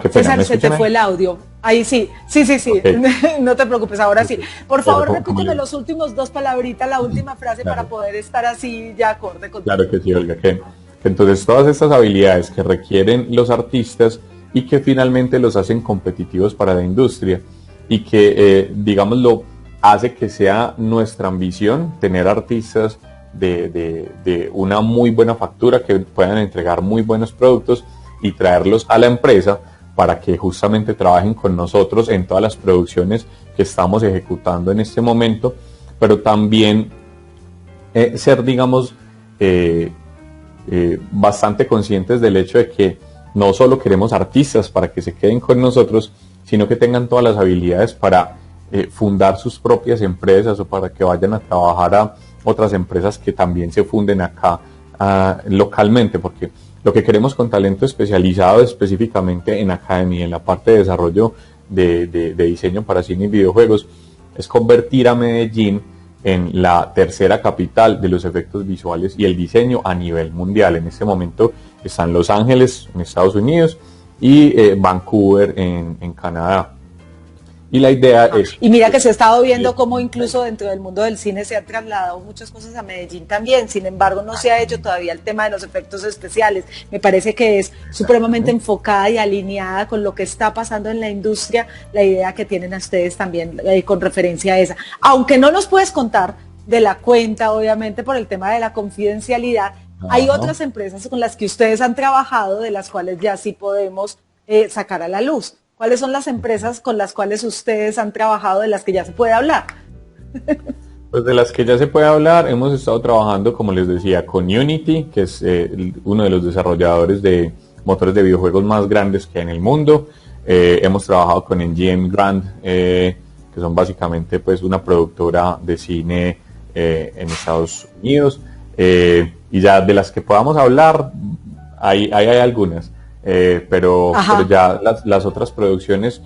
Qué pena, César, se te fue el audio. Ahí sí. Okay. No te preocupes, ahora sí. Por favor, repíteme los últimos 2 palabritas, la última frase, claro, para poder estar así ya acorde con. Claro que sí, Olga. Que entonces todas estas habilidades que requieren los artistas y que finalmente los hacen competitivos para la industria y que, digámoslo, hace que sea nuestra ambición tener artistas de una muy buena factura, que puedan entregar muy buenos productos y traerlos a la empresa para que justamente trabajen con nosotros en todas las producciones que estamos ejecutando en este momento, pero también ser, digamos, bastante conscientes del hecho de que no solo queremos artistas para que se queden con nosotros, sino que tengan todas las habilidades para fundar sus propias empresas o para que vayan a trabajar a otras empresas que también se funden acá localmente, porque lo que queremos con talento especializado específicamente en Academy, en la parte de desarrollo de diseño para cine y videojuegos, es convertir a Medellín en la tercera capital de los efectos visuales y el diseño a nivel mundial. En este momento están Los Ángeles en Estados Unidos y Vancouver en Canadá. Y la idea es... Y mira que se ha estado viendo cómo incluso dentro del mundo del cine se han trasladado muchas cosas a Medellín también. Sin embargo, no se ha hecho todavía el tema de los efectos especiales. Me parece que es supremamente enfocada y alineada con lo que está pasando en la industria, la idea que tienen ustedes también con referencia a esa. Aunque no nos puedes contar de la cuenta, obviamente, por el tema de la confidencialidad, hay otras empresas con las que ustedes han trabajado, de las cuales ya sí podemos sacar a la luz. ¿Cuáles son las empresas con las cuales ustedes han trabajado, de las que ya se puede hablar? Pues de las que ya se puede hablar, hemos estado trabajando, como les decía, con Unity, que es uno de los desarrolladores de motores de videojuegos más grandes que hay en el mundo. Hemos trabajado con MGM Grand, que son básicamente pues una productora de cine en Estados Unidos. Y ya de las que podamos hablar, hay algunas. Pero ya las otras producciones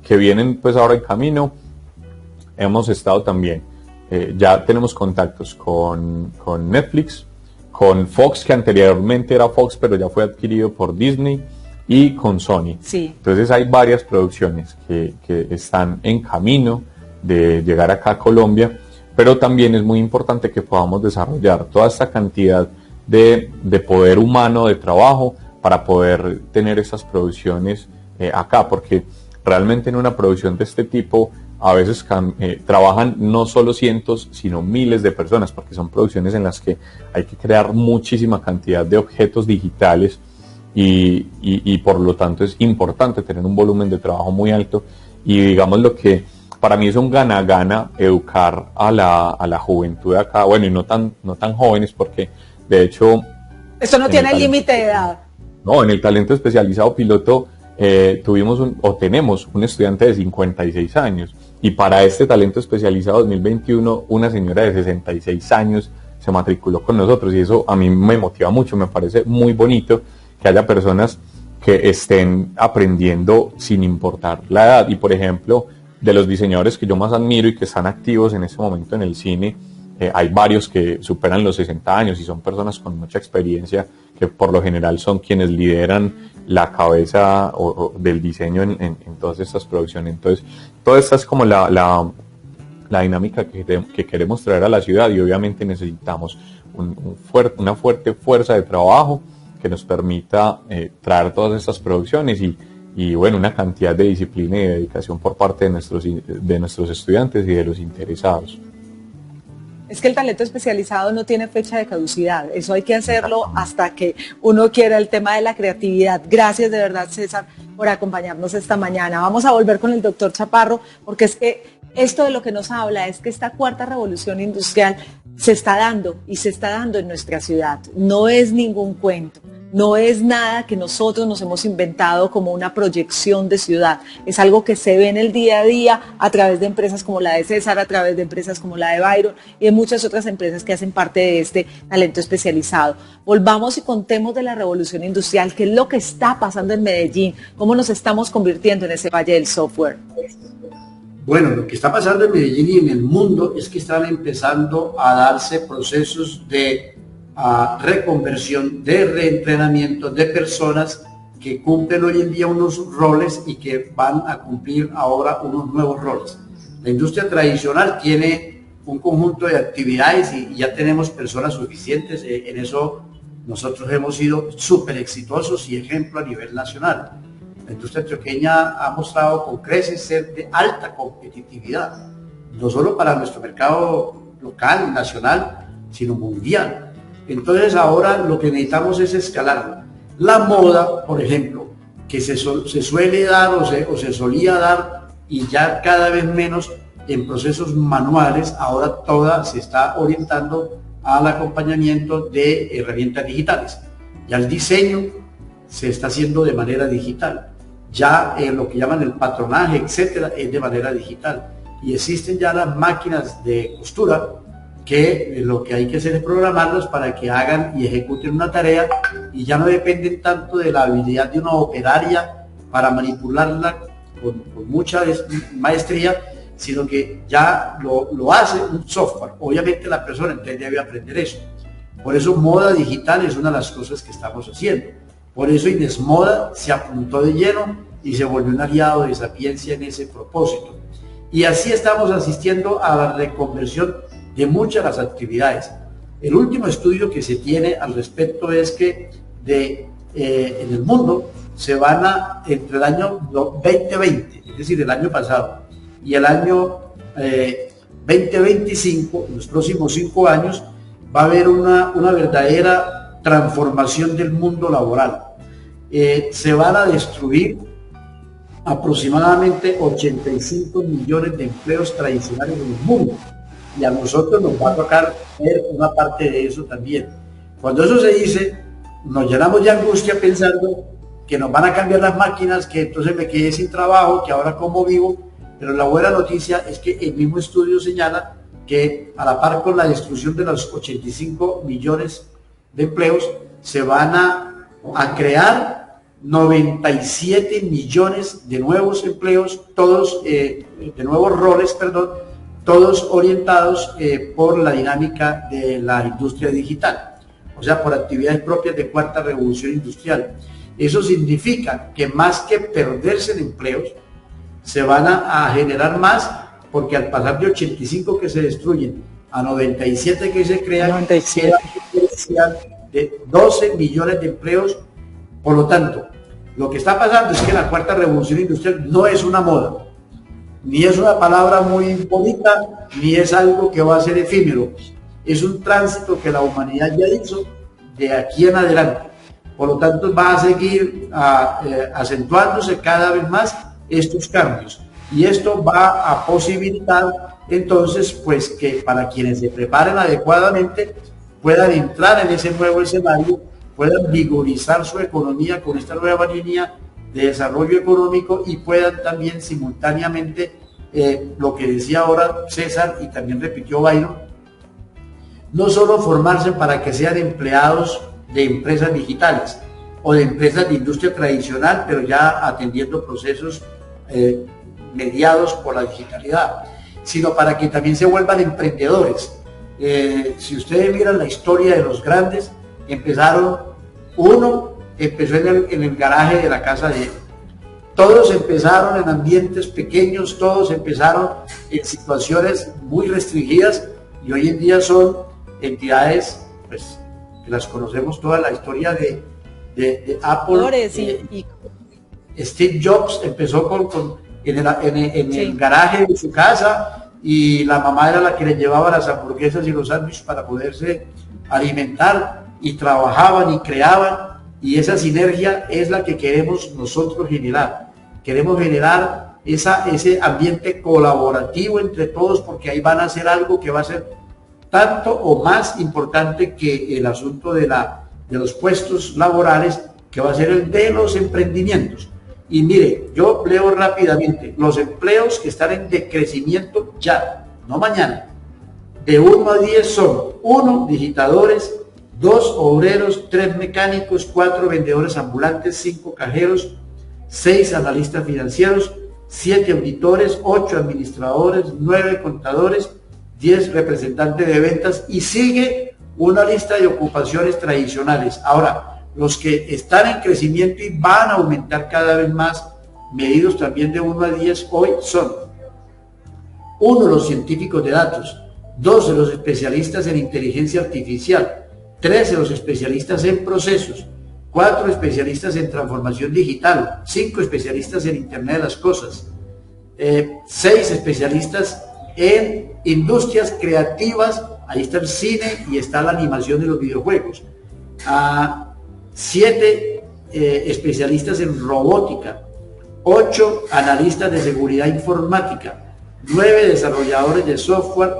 que vienen pues ahora en camino, hemos estado también, ya tenemos contactos con Netflix, con Fox, que anteriormente era Fox pero ya fue adquirido por Disney, y con Sony. Sí. Entonces hay varias producciones que están en camino de llegar acá a Colombia, pero también es muy importante que podamos desarrollar toda esta cantidad de poder humano, de trabajo, para poder tener estas producciones acá, porque realmente en una producción de este tipo a veces trabajan no solo cientos, sino miles de personas, porque son producciones en las que hay que crear muchísima cantidad de objetos digitales y por lo tanto es importante tener un volumen de trabajo muy alto. Y digamos, lo que para mí es un gana-gana educar a la juventud de acá, bueno, y no tan jóvenes, porque de hecho... Esto no tiene límite de edad. No, en el talento especializado piloto tenemos un estudiante de 56 años Y para este talento especializado 2021, una señora de 66 años se matriculó con nosotros y eso a mí me motiva mucho, me parece muy bonito que haya personas que estén aprendiendo sin importar la edad. Y por ejemplo, de los diseñadores que yo más admiro y que están activos en este momento en el cine, hay varios que superan los 60 años y son personas con mucha experiencia que por lo general son quienes lideran la cabeza del diseño en todas estas producciones. Entonces, toda esta es como la dinámica que queremos traer a la ciudad y obviamente necesitamos una fuerte fuerza de trabajo que nos permita traer todas estas producciones y bueno, una cantidad de disciplina y dedicación por parte de nuestros estudiantes y de los interesados. Es que el talento especializado no tiene fecha de caducidad, eso hay que hacerlo hasta que uno quiera. El tema de la creatividad. Gracias de verdad, César, por acompañarnos esta mañana. Vamos a volver con el doctor Chaparro, porque es que esto de lo que nos habla es que esta cuarta revolución industrial se está dando y se está dando en nuestra ciudad. No es ningún cuento. No es nada que nosotros nos hemos inventado como una proyección de ciudad. Es algo que se ve en el día a día a través de empresas como la de César, a través de empresas como la de Byron y de muchas otras empresas que hacen parte de este talento especializado. Volvamos y contemos de la revolución industrial, qué es lo que está pasando en Medellín, cómo nos estamos convirtiendo en ese valle del software. Bueno, lo que está pasando en Medellín y en el mundo es que están empezando a darse procesos de reconversión, de reentrenamiento de personas que cumplen hoy en día unos roles y que van a cumplir ahora unos nuevos roles. La industria tradicional tiene un conjunto de actividades y ya tenemos personas suficientes, en eso nosotros hemos sido súper exitosos y ejemplo a nivel nacional. La industria antioqueña ha mostrado con creces ser de alta competitividad, no solo para nuestro mercado local, nacional, sino mundial. Entonces ahora lo que necesitamos es escalarla. La moda, por ejemplo, que se suele dar o se solía dar y ya cada vez menos en procesos manuales, ahora toda se está orientando al acompañamiento de herramientas digitales. Ya el diseño se está haciendo de manera digital. Ya lo que llaman el patronaje, etcétera, es de manera digital. Y existen ya las máquinas de costura que lo que hay que hacer es programarlos para que hagan y ejecuten una tarea y ya no dependen tanto de la habilidad de una operaria para manipularla con mucha maestría, sino que ya lo hace un software. Obviamente la persona entonces debe aprender eso. Por eso moda digital es una de las cosas que estamos haciendo. Por eso Inesmoda se apuntó de lleno y se volvió un aliado de Sapiencia en ese propósito. Y así estamos asistiendo a la reconversión de muchas de las actividades. El último estudio que se tiene al respecto es que en el mundo se van entre el año 2020, es decir, el año pasado, y el año 2025, en los próximos 5 años, va a haber una verdadera transformación del mundo laboral. Se van a destruir aproximadamente 85 millones de empleos tradicionales en el mundo. Y a nosotros nos va a tocar ver una parte de eso también. Cuando eso se dice, nos llenamos de angustia pensando que nos van a cambiar las máquinas, que entonces me quedé sin trabajo, que ahora cómo vivo. Pero la buena noticia es que el mismo estudio señala que a la par con la destrucción de los 85 millones de empleos, se van a crear 97 millones de nuevos empleos, todos de nuevos roles, perdón, todos orientados por la dinámica de la industria digital, o sea, por actividades propias de cuarta revolución industrial. Eso significa que más que perderse en empleos, se van a generar más, porque al pasar de 85 que se destruyen a 97 que se crean, 97. Queda un potencial de 12 millones de empleos. Por lo tanto, lo que está pasando es que la cuarta revolución industrial no es una moda, ni es una palabra muy bonita, ni es algo que va a ser efímero. Es un tránsito que la humanidad ya hizo de aquí en adelante. Por lo tanto, va a seguir acentuándose cada vez más estos cambios. Y esto va a posibilitar entonces pues que para quienes se preparen adecuadamente puedan entrar en ese nuevo escenario, puedan vigorizar su economía con esta nueva línea de desarrollo económico y puedan también simultáneamente lo que decía ahora César y también repitió Byron, no solo formarse para que sean empleados de empresas digitales o de empresas de industria tradicional, pero ya atendiendo procesos mediados por la digitalidad, sino para que también se vuelvan emprendedores. Si ustedes miran la historia de los grandes, uno empezó en el garaje de la casa de él. Todos empezaron en ambientes pequeños, todos empezaron en situaciones muy restringidas y hoy en día son entidades, pues, que las conocemos toda la historia de Apple. Steve Jobs empezó en el garaje de su casa y la mamá era la que le llevaba las hamburguesas y los sándwiches para poderse alimentar, y trabajaban y creaban, y esa sinergia es la que queremos nosotros generar. Queremos generar ese ambiente colaborativo entre todos, porque ahí van a hacer algo que va a ser tanto o más importante que el asunto de los puestos laborales, que va a ser el de los emprendimientos. Y mire, yo leo rápidamente los empleos que están en decrecimiento ya, no mañana. De 1 a 10 son 1 digitadores, 2 obreros, 3 mecánicos, 4 vendedores ambulantes, 5 cajeros, 6 analistas financieros, 7 auditores, 8 administradores, 9 contadores, 10 representantes de ventas, y sigue una lista de ocupaciones tradicionales. Ahora, los que están en crecimiento y van a aumentar cada vez más, medidos también de 1 a 10 hoy, son 1 los científicos de datos, 2 los especialistas en inteligencia artificial, 13 los especialistas en procesos, 4 especialistas en transformación digital, 5 especialistas en Internet de las Cosas, 6 especialistas en industrias creativas, ahí está el cine y está la animación de los videojuegos, 7 especialistas en robótica, 8 analistas de seguridad informática, 9 desarrolladores de software,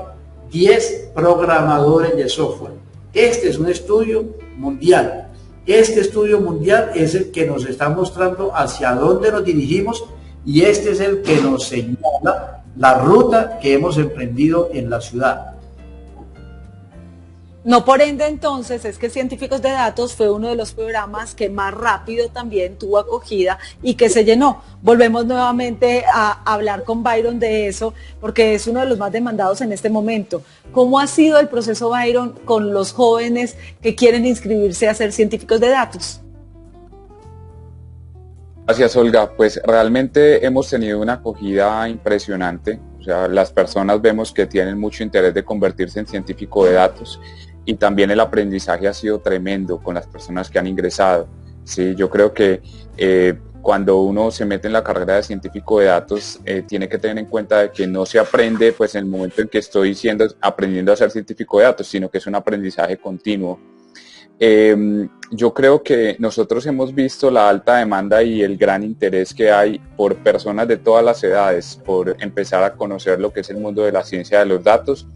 10 programadores de software. Este es un estudio mundial. Este estudio mundial es el que nos está mostrando hacia dónde nos dirigimos, y este es el que nos señala la ruta que hemos emprendido en la ciudad. No por ende, entonces, es que Científicos de Datos fue uno de los programas que más rápido también tuvo acogida y que se llenó. Volvemos nuevamente a hablar con Byron de eso, porque es uno de los más demandados en este momento. ¿Cómo ha sido el proceso, Byron, con los jóvenes que quieren inscribirse a ser científicos de datos? Gracias, Olga. Pues realmente hemos tenido una acogida impresionante. O sea, las personas vemos que tienen mucho interés de convertirse en científico de datos, y también el aprendizaje ha sido tremendo con las personas que han ingresado. Sí, yo creo que cuando uno se mete en la carrera de científico de datos, tiene que tener en cuenta de que no se aprende pues en el momento en que estoy aprendiendo a ser científico de datos, sino que es un aprendizaje continuo. Yo creo que nosotros hemos visto la alta demanda y el gran interés que hay por personas de todas las edades por empezar a conocer lo que es el mundo de la ciencia de los datos,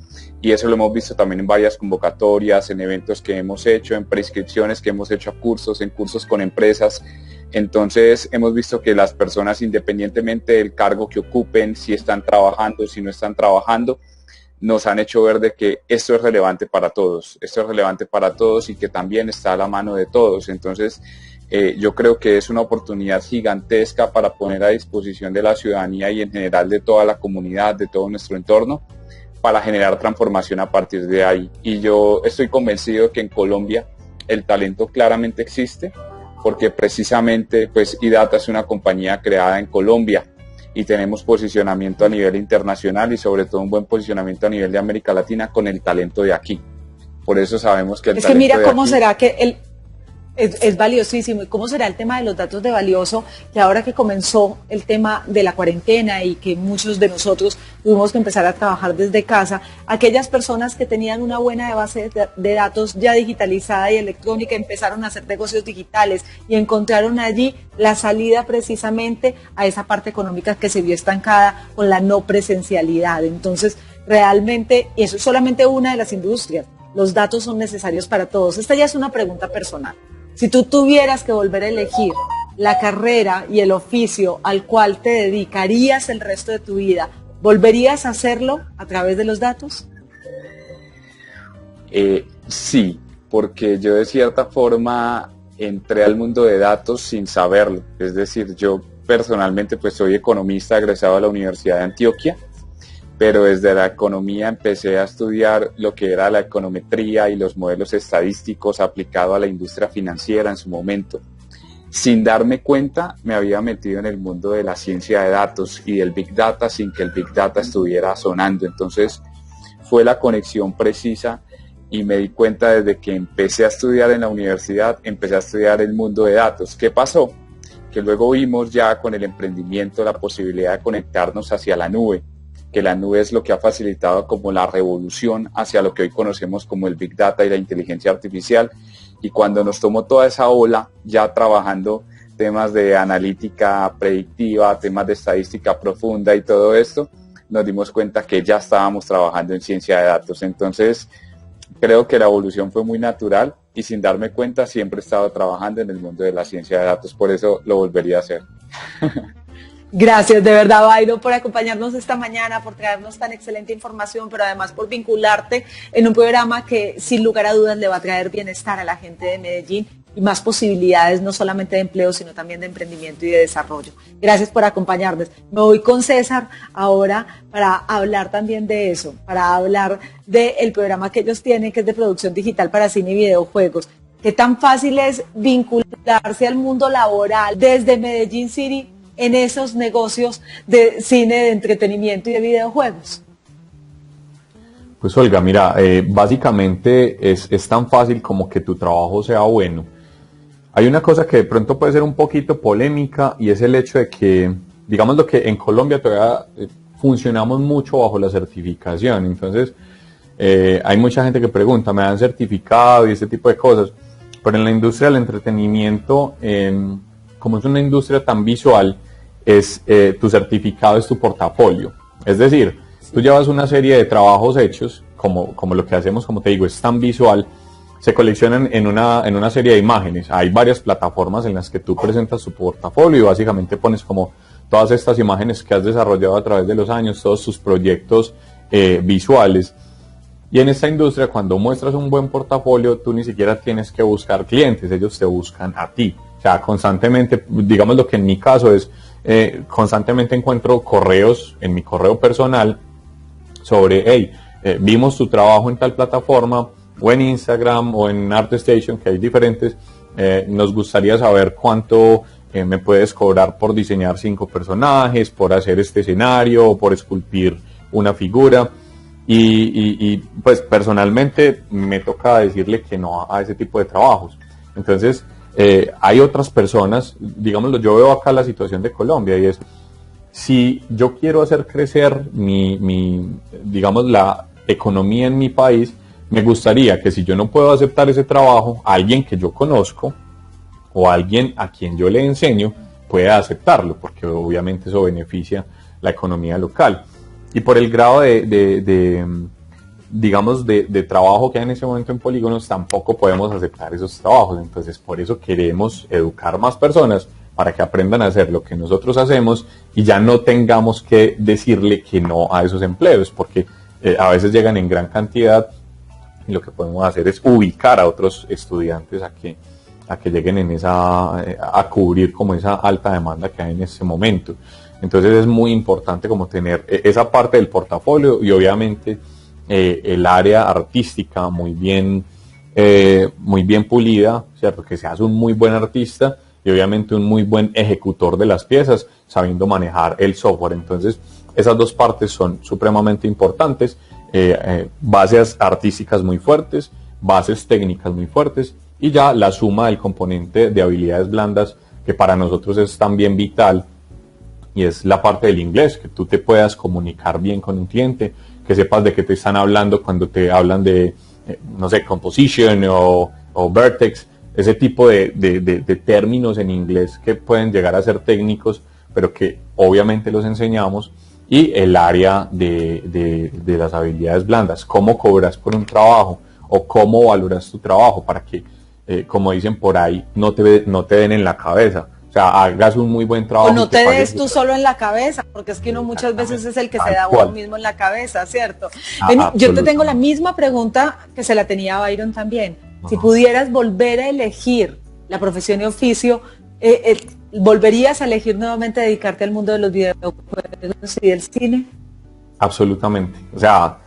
y eso lo hemos visto también en varias convocatorias, en eventos que hemos hecho, en prescripciones que hemos hecho a cursos, en cursos con empresas. Entonces hemos visto que las personas, independientemente del cargo que ocupen, si están trabajando, si no están trabajando, nos han hecho ver de que esto es relevante para todos, y que también está a la mano de todos. Entonces, yo creo que es una oportunidad gigantesca para poner a disposición de la ciudadanía y en general de toda la comunidad, de todo nuestro entorno, para generar transformación a partir de ahí. Y yo estoy convencido que en Colombia el talento claramente existe, porque precisamente pues IDATA es una compañía creada en Colombia, y tenemos posicionamiento a nivel internacional y sobre todo un buen posicionamiento a nivel de América Latina con el talento de aquí. Por eso sabemos que el talento de aquí... Es que mira cómo será que es valiosísimo. ¿Y cómo será el tema de los datos de valioso? Que ahora que comenzó el tema de la cuarentena y que muchos de nosotros tuvimos que empezar a trabajar desde casa, aquellas personas que tenían una buena base de datos ya digitalizada y electrónica empezaron a hacer negocios digitales y encontraron allí la salida precisamente a esa parte económica que se vio estancada con la no presencialidad. Entonces, realmente, eso es solamente una de las industrias. Los datos son necesarios para todos. Esta ya es una pregunta personal. Si tú tuvieras que volver a elegir la carrera y el oficio al cual te dedicarías el resto de tu vida, ¿Volverías a hacerlo a través de los datos? Sí, porque yo de cierta forma entré al mundo de datos sin saberlo. Es decir, yo personalmente pues soy economista egresado de la Universidad de Antioquia, pero desde la economía empecé a estudiar lo que era la econometría y los modelos estadísticos aplicados a la industria financiera en su momento. Sin darme cuenta, me había metido en el mundo de la ciencia de datos y del Big Data sin que el Big Data estuviera sonando. Entonces fue la conexión precisa y me di cuenta desde que empecé a estudiar en la universidad, empecé a estudiar el mundo de datos. ¿Qué pasó? Que luego vimos ya con el emprendimiento la posibilidad de conectarnos hacia la nube, que la nube es lo que ha facilitado como la revolución hacia lo que hoy conocemos como el Big Data y la inteligencia artificial. Y cuando nos tomó toda esa ola, ya trabajando temas de analítica predictiva, temas de estadística profunda y todo esto, nos dimos cuenta que ya estábamos trabajando en ciencia de datos. Entonces, creo que la evolución fue muy natural y sin darme cuenta siempre he estado trabajando en el mundo de la ciencia de datos, por eso lo volvería a hacer. Gracias de verdad, Byron, por acompañarnos esta mañana, por traernos tan excelente información, pero además por vincularte en un programa que sin lugar a dudas le va a traer bienestar a la gente de Medellín y más posibilidades no solamente de empleo, sino también de emprendimiento y de desarrollo. Gracias por acompañarnos. Me voy con César ahora para hablar también de eso, para hablar del programa que ellos tienen, que es de producción digital para cine y videojuegos. ¿Qué tan fácil es vincularse al mundo laboral desde Medellín City en esos negocios de cine, de entretenimiento y de videojuegos? Pues Olga, mira, básicamente es tan fácil como que tu trabajo sea bueno. Hay una cosa que de pronto puede ser un poquito polémica y es el hecho de que, digamos lo que en Colombia todavía funcionamos mucho bajo la certificación. Entonces, hay mucha gente que pregunta, ¿me dan certificado y ese tipo de cosas? Pero en la industria del entretenimiento, como es una industria tan visual, tu certificado es tu portafolio. Es decir, tú llevas una serie de trabajos hechos, como lo que hacemos, como te digo, es tan visual, se coleccionan en una serie de imágenes. Hay varias plataformas en las que tú presentas tu portafolio y básicamente pones como todas estas imágenes que has desarrollado a través de los años, todos tus proyectos visuales. Y en esta industria, cuando muestras un buen portafolio, tú ni siquiera tienes que buscar clientes, ellos te buscan a ti. O sea, constantemente, digamos lo que en mi caso es, constantemente encuentro correos en mi correo personal sobre, hey, vimos tu trabajo en tal plataforma, o en Instagram, o en ArtStation, que hay diferentes, nos gustaría saber cuánto me puedes cobrar por diseñar 5 personajes, por hacer este escenario, o por esculpir una figura. Y pues personalmente me toca decirle que no a ese tipo de trabajos. Entonces, hay otras personas, digámoslo, yo veo acá la situación de Colombia y es, si yo quiero hacer crecer digamos, la economía en mi país, me gustaría que si yo no puedo aceptar ese trabajo, alguien que yo conozco o alguien a quien yo le enseño pueda aceptarlo, porque obviamente eso beneficia la economía local. Y por el grado digamos, de trabajo que hay en ese momento en polígonos, tampoco podemos aceptar esos trabajos. Entonces, por eso queremos educar más personas para que aprendan a hacer lo que nosotros hacemos y ya no tengamos que decirle que no a esos empleos, porque a veces llegan en gran cantidad y lo que podemos hacer es ubicar a otros estudiantes a que lleguen a cubrir como esa alta demanda que hay en ese momento. Entonces es muy importante como tener esa parte del portafolio y obviamente el área artística muy bien pulida, ¿cierto? Que seas un muy buen artista y obviamente un muy buen ejecutor de las piezas, sabiendo manejar el software. Entonces esas dos partes son supremamente importantes, bases artísticas muy fuertes, bases técnicas muy fuertes y ya la suma del componente de habilidades blandas que para nosotros es también vital. Y es la parte del inglés, que tú te puedas comunicar bien con un cliente, que sepas de qué te están hablando cuando te hablan de, no sé, composition o vertex, ese tipo de términos en inglés que pueden llegar a ser técnicos, pero que obviamente los enseñamos. Y el área de las habilidades blandas, cómo cobras por un trabajo o cómo valoras tu trabajo para que, como dicen por ahí, no te den en la cabeza. O sea, hagas un muy buen trabajo. O no te des tú solo en la cabeza, porque es que uno muchas veces es el que se da uno mismo en la cabeza, ¿cierto? Yo te tengo la misma pregunta que se la tenía a Byron también. Si pudieras volver a elegir la profesión y oficio, ¿volverías a elegir nuevamente dedicarte al mundo de los videojuegos y del cine? Absolutamente. O sea,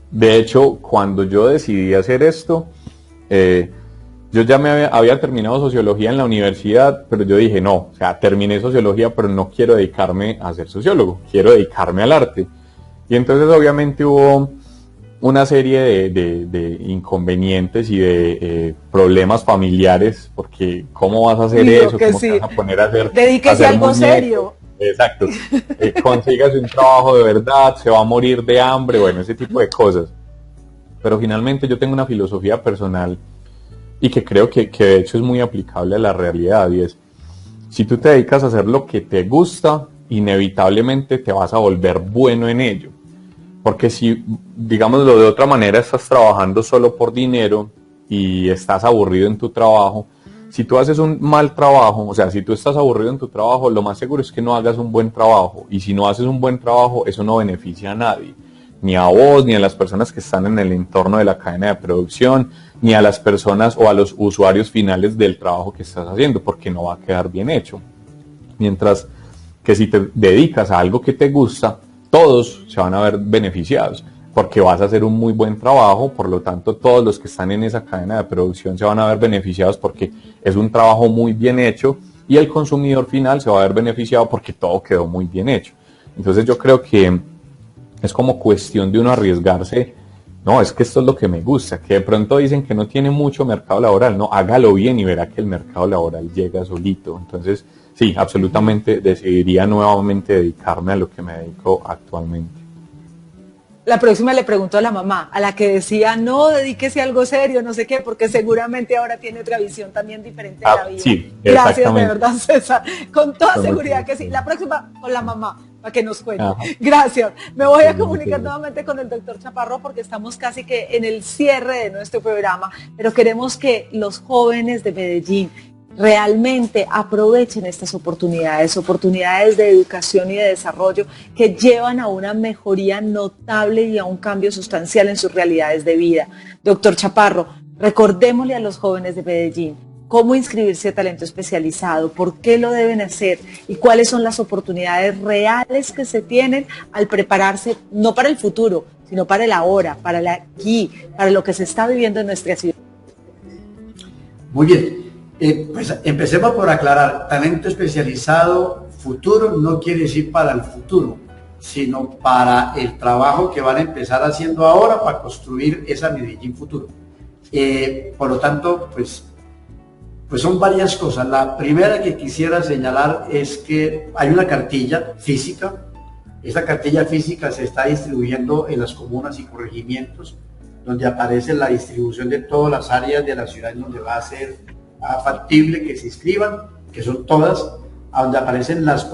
de hecho, cuando yo decidí hacer esto, yo ya había terminado sociología en la universidad, pero yo dije, no, o sea, terminé sociología, pero no quiero dedicarme a ser sociólogo, quiero dedicarme al arte. Y entonces obviamente hubo una serie de inconvenientes y de problemas familiares, porque ¿cómo vas a hacer eso? ¿Cómo te vas a poner a hacer? Dedíquese a algo serio. Exacto. Consigas un trabajo de verdad, se va a morir de hambre, bueno, ese tipo de cosas. Pero finalmente yo tengo una filosofía personal y que creo que de hecho es muy aplicable a la realidad, y es, si tú te dedicas a hacer lo que te gusta, inevitablemente te vas a volver bueno en ello. Porque si, digámoslo de otra manera, estás trabajando solo por dinero y estás aburrido en tu trabajo, si tú haces un mal trabajo, o sea, si tú estás aburrido en tu trabajo, lo más seguro es que no hagas un buen trabajo. Y si no haces un buen trabajo, eso no beneficia a nadie. Ni a vos, ni a las personas que están en el entorno de la cadena de producción, ni a las personas o a los usuarios finales del trabajo que estás haciendo, porque no va a quedar bien hecho. Mientras que si te dedicas a algo que te gusta, todos se van a ver beneficiados, porque vas a hacer un muy buen trabajo, por lo tanto todos los que están en esa cadena de producción se van a ver beneficiados porque es un trabajo muy bien hecho, y el consumidor final se va a ver beneficiado porque todo quedó muy bien hecho. Entonces yo creo que es como cuestión de uno arriesgarse, no, es que esto es lo que me gusta, que de pronto dicen que no tiene mucho mercado laboral, no, hágalo bien y verá que el mercado laboral llega solito. Entonces, sí, absolutamente decidiría nuevamente dedicarme a lo que me dedico actualmente. La próxima le pregunto a la mamá, a la que decía, no, dedíquese a algo serio, no sé qué, porque seguramente ahora tiene otra visión también diferente de la vida. Sí, gracias, de verdad, César. Con toda seguridad que sí. La próxima con la mamá, para que nos cuente. Ajá. Gracias. Me voy a comunicar nuevamente con el doctor Chaparro porque estamos casi que en el cierre de nuestro programa, pero queremos que los jóvenes de Medellín realmente aprovechen estas oportunidades de educación y de desarrollo que llevan a una mejoría notable y a un cambio sustancial en sus realidades de vida. Doctor Chaparro, recordémosle a los jóvenes de Medellín cómo inscribirse a talento especializado, por qué lo deben hacer y cuáles son las oportunidades reales que se tienen al prepararse, no para el futuro, sino para el ahora, para el aquí, para lo que se está viviendo en nuestra ciudad. Muy bien. Pues empecemos por aclarar, talento especializado futuro no quiere decir para el futuro, sino para el trabajo que van a empezar haciendo ahora para construir esa Medellín futuro. Por lo tanto, pues son varias cosas. La primera que quisiera señalar es que hay una cartilla física. Esa cartilla física se está distribuyendo en las comunas y corregimientos, donde aparece la distribución de todas las áreas de la ciudad en donde va a ser factible que se inscriban, que son todas, a donde aparecen los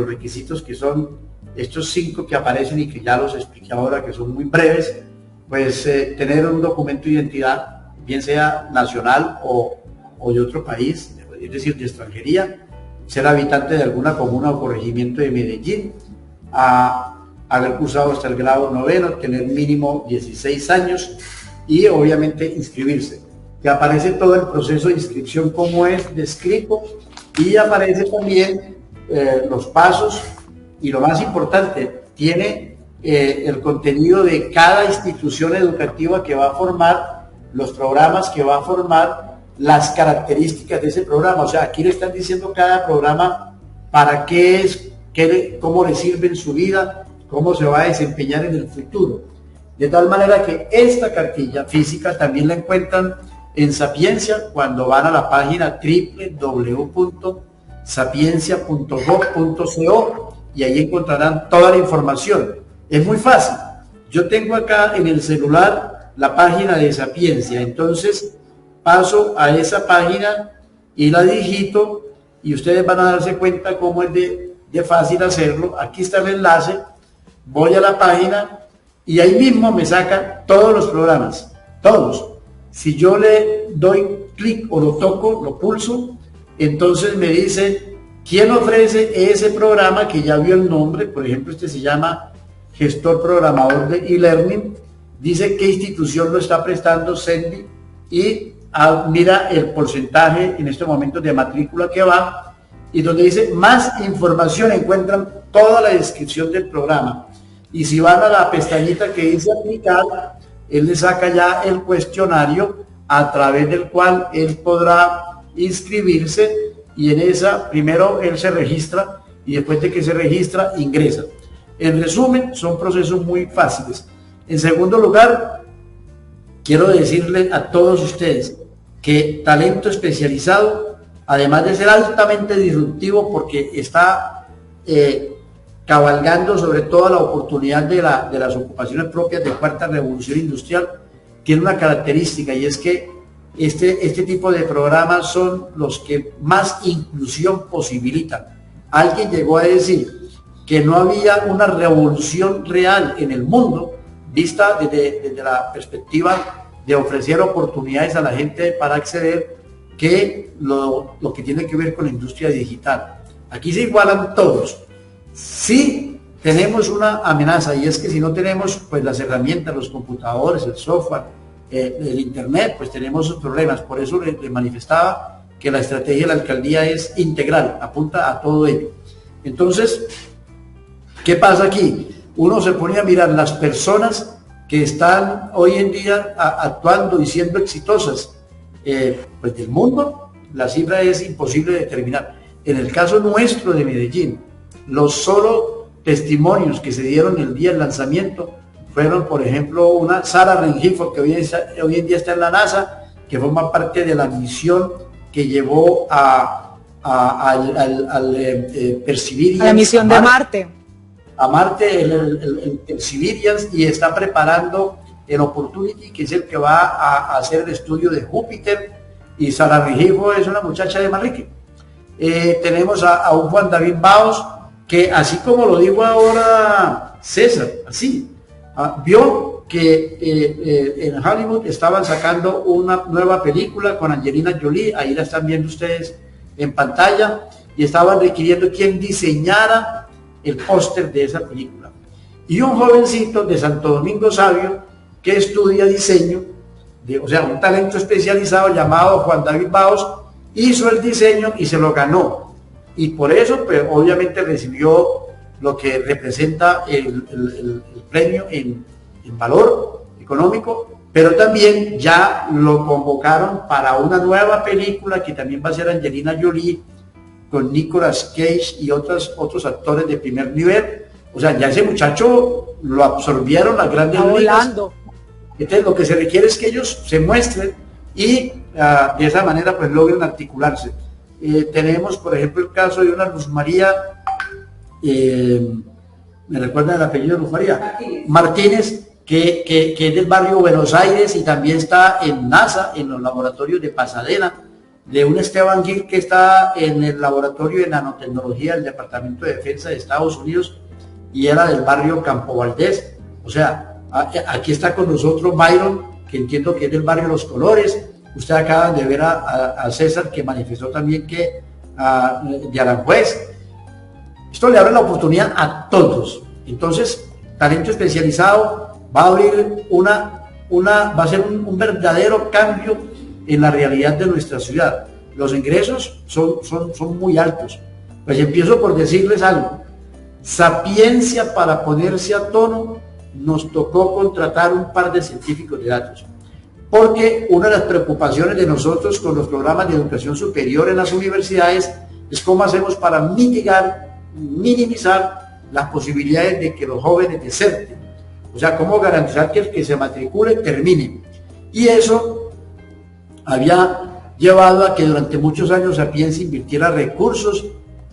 requisitos, que son estos 5 que aparecen y que ya los expliqué ahora, que son muy breves. Pues tener un documento de identidad, bien sea nacional o de otro país, es decir, de extranjería, ser habitante de alguna comuna o corregimiento de Medellín, haber cursado hasta el grado 9º, tener mínimo 16 años y obviamente inscribirse. Que aparece todo el proceso de inscripción como es descrito, y aparece también los pasos, y lo más importante, tiene el contenido de cada institución educativa que va a formar, los programas que va a formar, las características de ese programa. O sea, aquí le están diciendo cada programa para qué es, cómo le sirve en su vida, cómo se va a desempeñar en el futuro. De tal manera que esta cartilla física también la encuentran en Sapiencia cuando van a la página www.sapiencia.gov.co, y ahí encontrarán toda la información. Es muy fácil. Yo tengo acá en el celular la página de Sapiencia, entonces paso a esa página y la digito, y ustedes van a darse cuenta cómo es de fácil hacerlo. Aquí está el enlace, voy a la página y ahí mismo me saca todos los programas, todos. Si yo le doy clic o lo toco, lo pulso, entonces me dice ¿Quién ofrece ese programa que ya vio el nombre? Por ejemplo, este se llama Gestor Programador de e-Learning. Dice qué institución lo está prestando, Sendy, y mira el porcentaje en este momento de matrícula que va, y donde dice más información encuentran toda la descripción del programa. Y si van a la pestañita que dice aplicar, él le saca ya el cuestionario a través del cual él podrá inscribirse, y en esa primero él se registra y después de que se registra ingresa. En resumen, son procesos muy fáciles. En segundo lugar, quiero decirle a todos ustedes que Talento Especializado, además de ser altamente disruptivo porque está cabalgando sobre toda la oportunidad de las ocupaciones propias de cuarta revolución industrial, tiene una característica, y es que este tipo de programas son los que más inclusión posibilitan. Alguien llegó a decir que no había una revolución real en el mundo vista desde la perspectiva de ofrecer oportunidades a la gente para acceder, que lo que tiene que ver con la industria digital. Aquí se igualan todos. Sí tenemos una amenaza, y es que si no tenemos pues las herramientas, los computadores, el software, el internet, pues tenemos esos problemas. Por eso le manifestaba que la estrategia de la alcaldía es integral, apunta a todo ello. Entonces, ¿qué pasa aquí? Uno se pone a mirar las personas que están hoy en día actuando y siendo exitosas, pues del mundo, la cifra es imposible de determinar. En el caso nuestro de Medellín, los solo testimonios que se dieron el día del lanzamiento fueron, por ejemplo, una Sara Rengifo, que hoy en día está en la NASA, que forma parte de la misión que llevó al Perseverance. A la misión de Marte. A Marte, el Perseverance, y está preparando el Opportunity, que es el que va a hacer el estudio de Júpiter, y Sara Rengifo es una muchacha de Manrique. Tenemos a un Juan David Baos, que así como lo digo ahora César, así, vio que en Hollywood estaban sacando una nueva película con Angelina Jolie, ahí la están viendo ustedes en pantalla, y estaban requiriendo quien diseñara el póster de esa película. Y un jovencito de Santo Domingo Sabio, que estudia diseño, o sea, un talento especializado llamado Juan David Baos, hizo el diseño y se lo ganó. Y por eso, pues, obviamente recibió lo que representa el premio en valor económico, pero también ya lo convocaron para una nueva película que también va a ser Angelina Jolie, con Nicolas Cage y otros actores de primer nivel. O sea, ya ese muchacho lo absorbieron las grandes ligas. Entonces lo que se requiere es que ellos se muestren y de esa manera pues logren articularse. Tenemos, por ejemplo, el caso de una Luz María, me recuerda el apellido de Luz María Martínez, que es del barrio Buenos Aires y también está en NASA, en los laboratorios de Pasadena, de un Esteban Gil que está en el laboratorio de nanotecnología del Departamento de Defensa de Estados Unidos y era del barrio Campo Valdés. O sea, aquí está con nosotros Byron, que entiendo que es del barrio Los Colores. Usted acaba de ver a César, que manifestó también que de Aranjuez. Esto le abre la oportunidad a todos. Entonces, talento especializado va a abrir va a ser un verdadero cambio en la realidad de nuestra ciudad. Los ingresos son muy altos. Pues empiezo por decirles algo. Sapiencia, para ponerse a tono, nos tocó contratar un par de científicos de datos. Porque una de las preocupaciones de nosotros con los programas de educación superior en las universidades es cómo hacemos para minimizar las posibilidades de que los jóvenes deserten. O sea, cómo garantizar que el que se matricule termine. Y eso había llevado a que durante muchos años Sapienza invirtiera recursos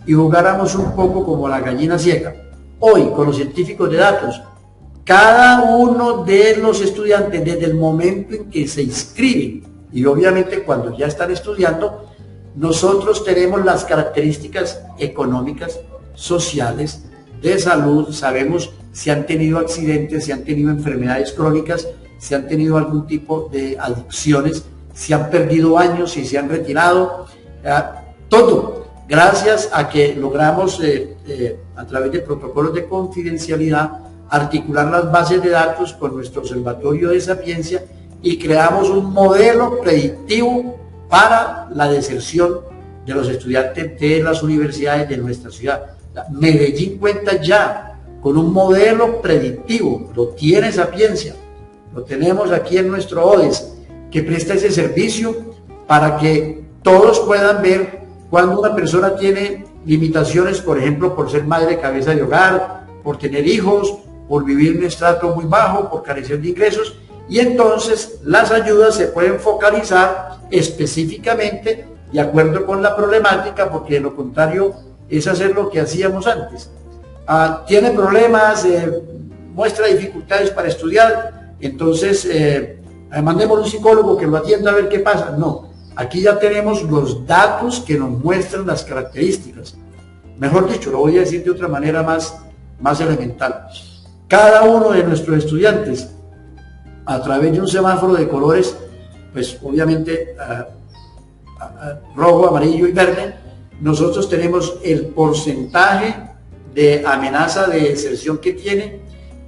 y jugáramos un poco como la gallina ciega. Hoy, con los científicos de datos, cada uno de los estudiantes, desde el momento en que se inscriben y obviamente cuando ya están estudiando, nosotros tenemos las características económicas, sociales, de salud, sabemos si han tenido accidentes, si han tenido enfermedades crónicas, si han tenido algún tipo de adicciones, si han perdido años, si se han retirado, todo. gracias a que logramos a través de protocolos de confidencialidad articular las bases de datos con nuestro observatorio de sapiencia y creamos un modelo predictivo para la deserción de los estudiantes de las universidades de nuestra ciudad. Medellín cuenta ya con un modelo predictivo, lo tiene Sapiencia, lo tenemos aquí en nuestro ODS, que presta ese servicio para que todos puedan ver cuando una persona tiene limitaciones, por ejemplo, por ser madre cabeza de hogar, por tener hijos, por vivir en un estrato muy bajo, por carecer de ingresos, y entonces las ayudas se pueden focalizar específicamente de acuerdo con la problemática, porque de lo contrario es hacer lo que hacíamos antes. Tiene problemas, muestra dificultades para estudiar, entonces mandemos un psicólogo que lo atienda a ver qué pasa. No, aquí ya tenemos los datos que nos muestran las características. Mejor dicho, lo voy a decir de otra manera más elemental. Cada uno de nuestros estudiantes, a través de un semáforo de colores, pues obviamente rojo, amarillo y verde, nosotros tenemos el porcentaje de amenaza de deserción que tiene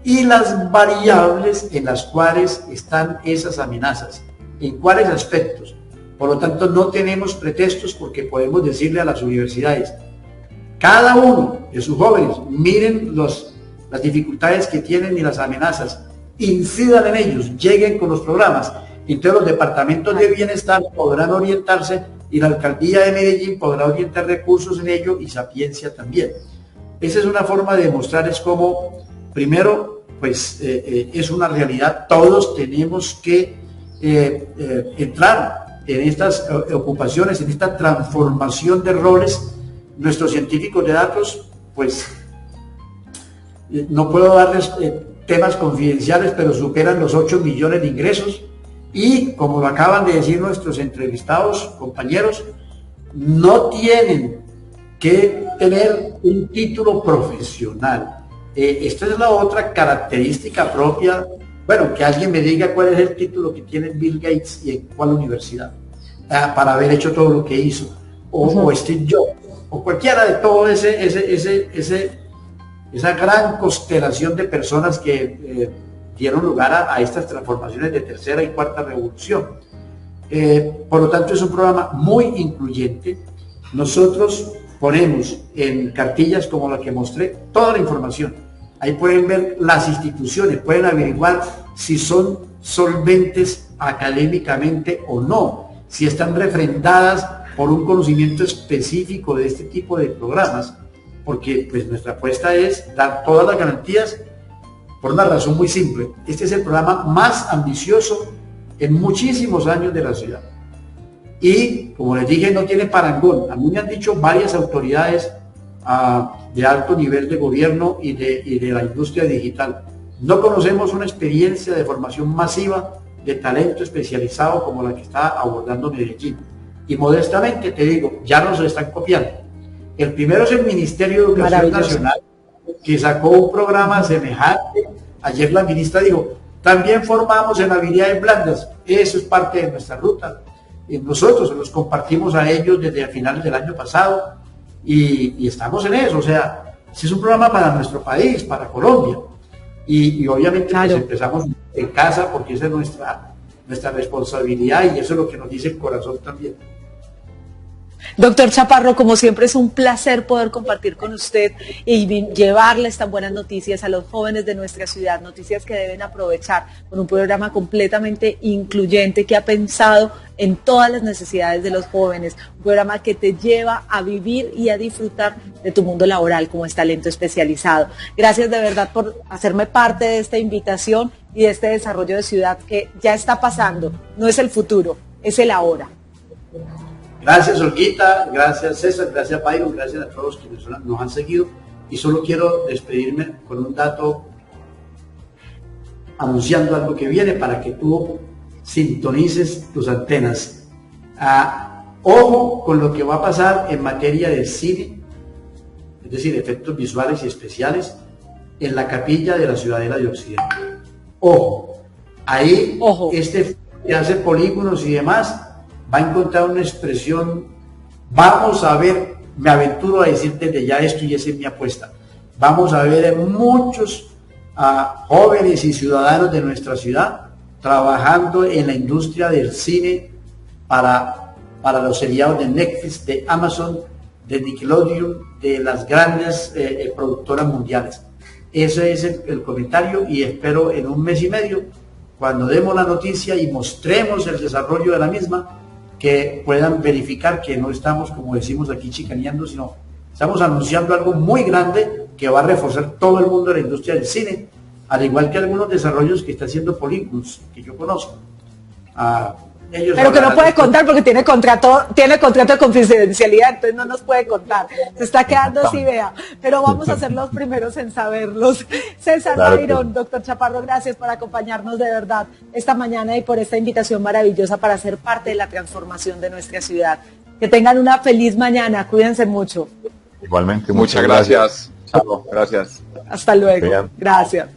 y las variables en las cuales están esas amenazas, en cuáles aspectos. Por lo tanto, no tenemos pretextos, porque podemos decirle a las universidades, cada uno de sus jóvenes, miren las dificultades que tienen y las amenazas, incidan en ellos, lleguen con los programas. Entonces los departamentos de bienestar podrán orientarse y la alcaldía de Medellín podrá orientar recursos en ello, y Sapiencia también. Esa es una forma de demostrar, es como, primero, pues es una realidad, todos tenemos que entrar en estas ocupaciones, en esta transformación de roles. Nuestros científicos de datos, pues no puedo darles temas confidenciales, pero superan los 8 millones de ingresos, y como lo acaban de decir nuestros entrevistados compañeros, no tienen que tener un título profesional. Esta es la otra característica propia. Bueno, que alguien me diga cuál es el título que tiene Bill Gates y en cuál universidad, para haber hecho todo lo que hizo, o Steve Jobs, o cualquiera de todo esa gran constelación de personas que dieron lugar a estas transformaciones de tercera y cuarta revolución. Por lo tanto, es un programa muy incluyente. Nosotros ponemos en cartillas como la que mostré toda la información. Ahí pueden ver las instituciones, pueden averiguar si son solventes académicamente o no, si están refrendadas por un conocimiento específico de este tipo de programas, porque pues nuestra apuesta es dar todas las garantías por una razón muy simple. Este es el programa más ambicioso en muchísimos años de la ciudad. Y, como les dije, no tiene parangón. A mí me han dicho varias autoridades de alto nivel de gobierno y de la industria digital: no conocemos una experiencia de formación masiva de talento especializado como la que está abordando Medellín. Y modestamente te digo, ya nos están copiando. El primero es el Ministerio de Educación Nacional, que sacó un programa semejante. Ayer la ministra dijo, también formamos en habilidades blandas. Eso es parte de nuestra ruta. Nosotros los compartimos a ellos desde finales del año pasado y estamos en eso. O sea, ese es un programa para nuestro país, para Colombia. Y obviamente claro, pues empezamos en casa, porque esa es nuestra responsabilidad, y eso es lo que nos dice el corazón también. Doctor Chaparro, como siempre es un placer poder compartir con usted y llevarles tan buenas noticias a los jóvenes de nuestra ciudad, noticias que deben aprovechar con un programa completamente incluyente que ha pensado en todas las necesidades de los jóvenes, un programa que te lleva a vivir y a disfrutar de tu mundo laboral como es Talento Especializado. Gracias de verdad por hacerme parte de esta invitación y de este desarrollo de ciudad que ya está pasando, no es el futuro, es el ahora. Gracias, Olguita, gracias, César, gracias, Byron, gracias a todos quienes nos han seguido. Y solo quiero despedirme con un dato, anunciando algo que viene para que tú sintonices tus antenas. Ojo con lo que va a pasar en materia de cine, es decir, efectos visuales y especiales, en la capilla de la Ciudadela de Occidente. Ojo, ahí este que hace polígonos y demás, va a encontrar una expresión. Vamos a ver me aventuro a decirte de ya esto y esa es mi apuesta. Vamos a ver muchos jóvenes y ciudadanos de nuestra ciudad trabajando en la industria del cine para los seriados de Netflix, de Amazon, de Nickelodeon, de las grandes productoras mundiales. Ese es el comentario y espero en un mes y medio, cuando demos la noticia y mostremos el desarrollo de la misma, que puedan verificar que no estamos, como decimos aquí, chicaneando, sino estamos anunciando algo muy grande que va a reforzar todo el mundo de la industria del cine, al igual que algunos desarrollos que está haciendo Polygons, que yo conozco. Pero que no puede contar porque tiene contrato de confidencialidad, entonces no nos puede contar. Se está quedando así, vea. Pero vamos a ser los primeros en saberlos. César Byron, doctor Chaparro, gracias por acompañarnos de verdad esta mañana y por esta invitación maravillosa para ser parte de la transformación de nuestra ciudad. Que tengan una feliz mañana, cuídense mucho. Igualmente. Muchas gracias. Chao, gracias. Hasta luego. Gracias.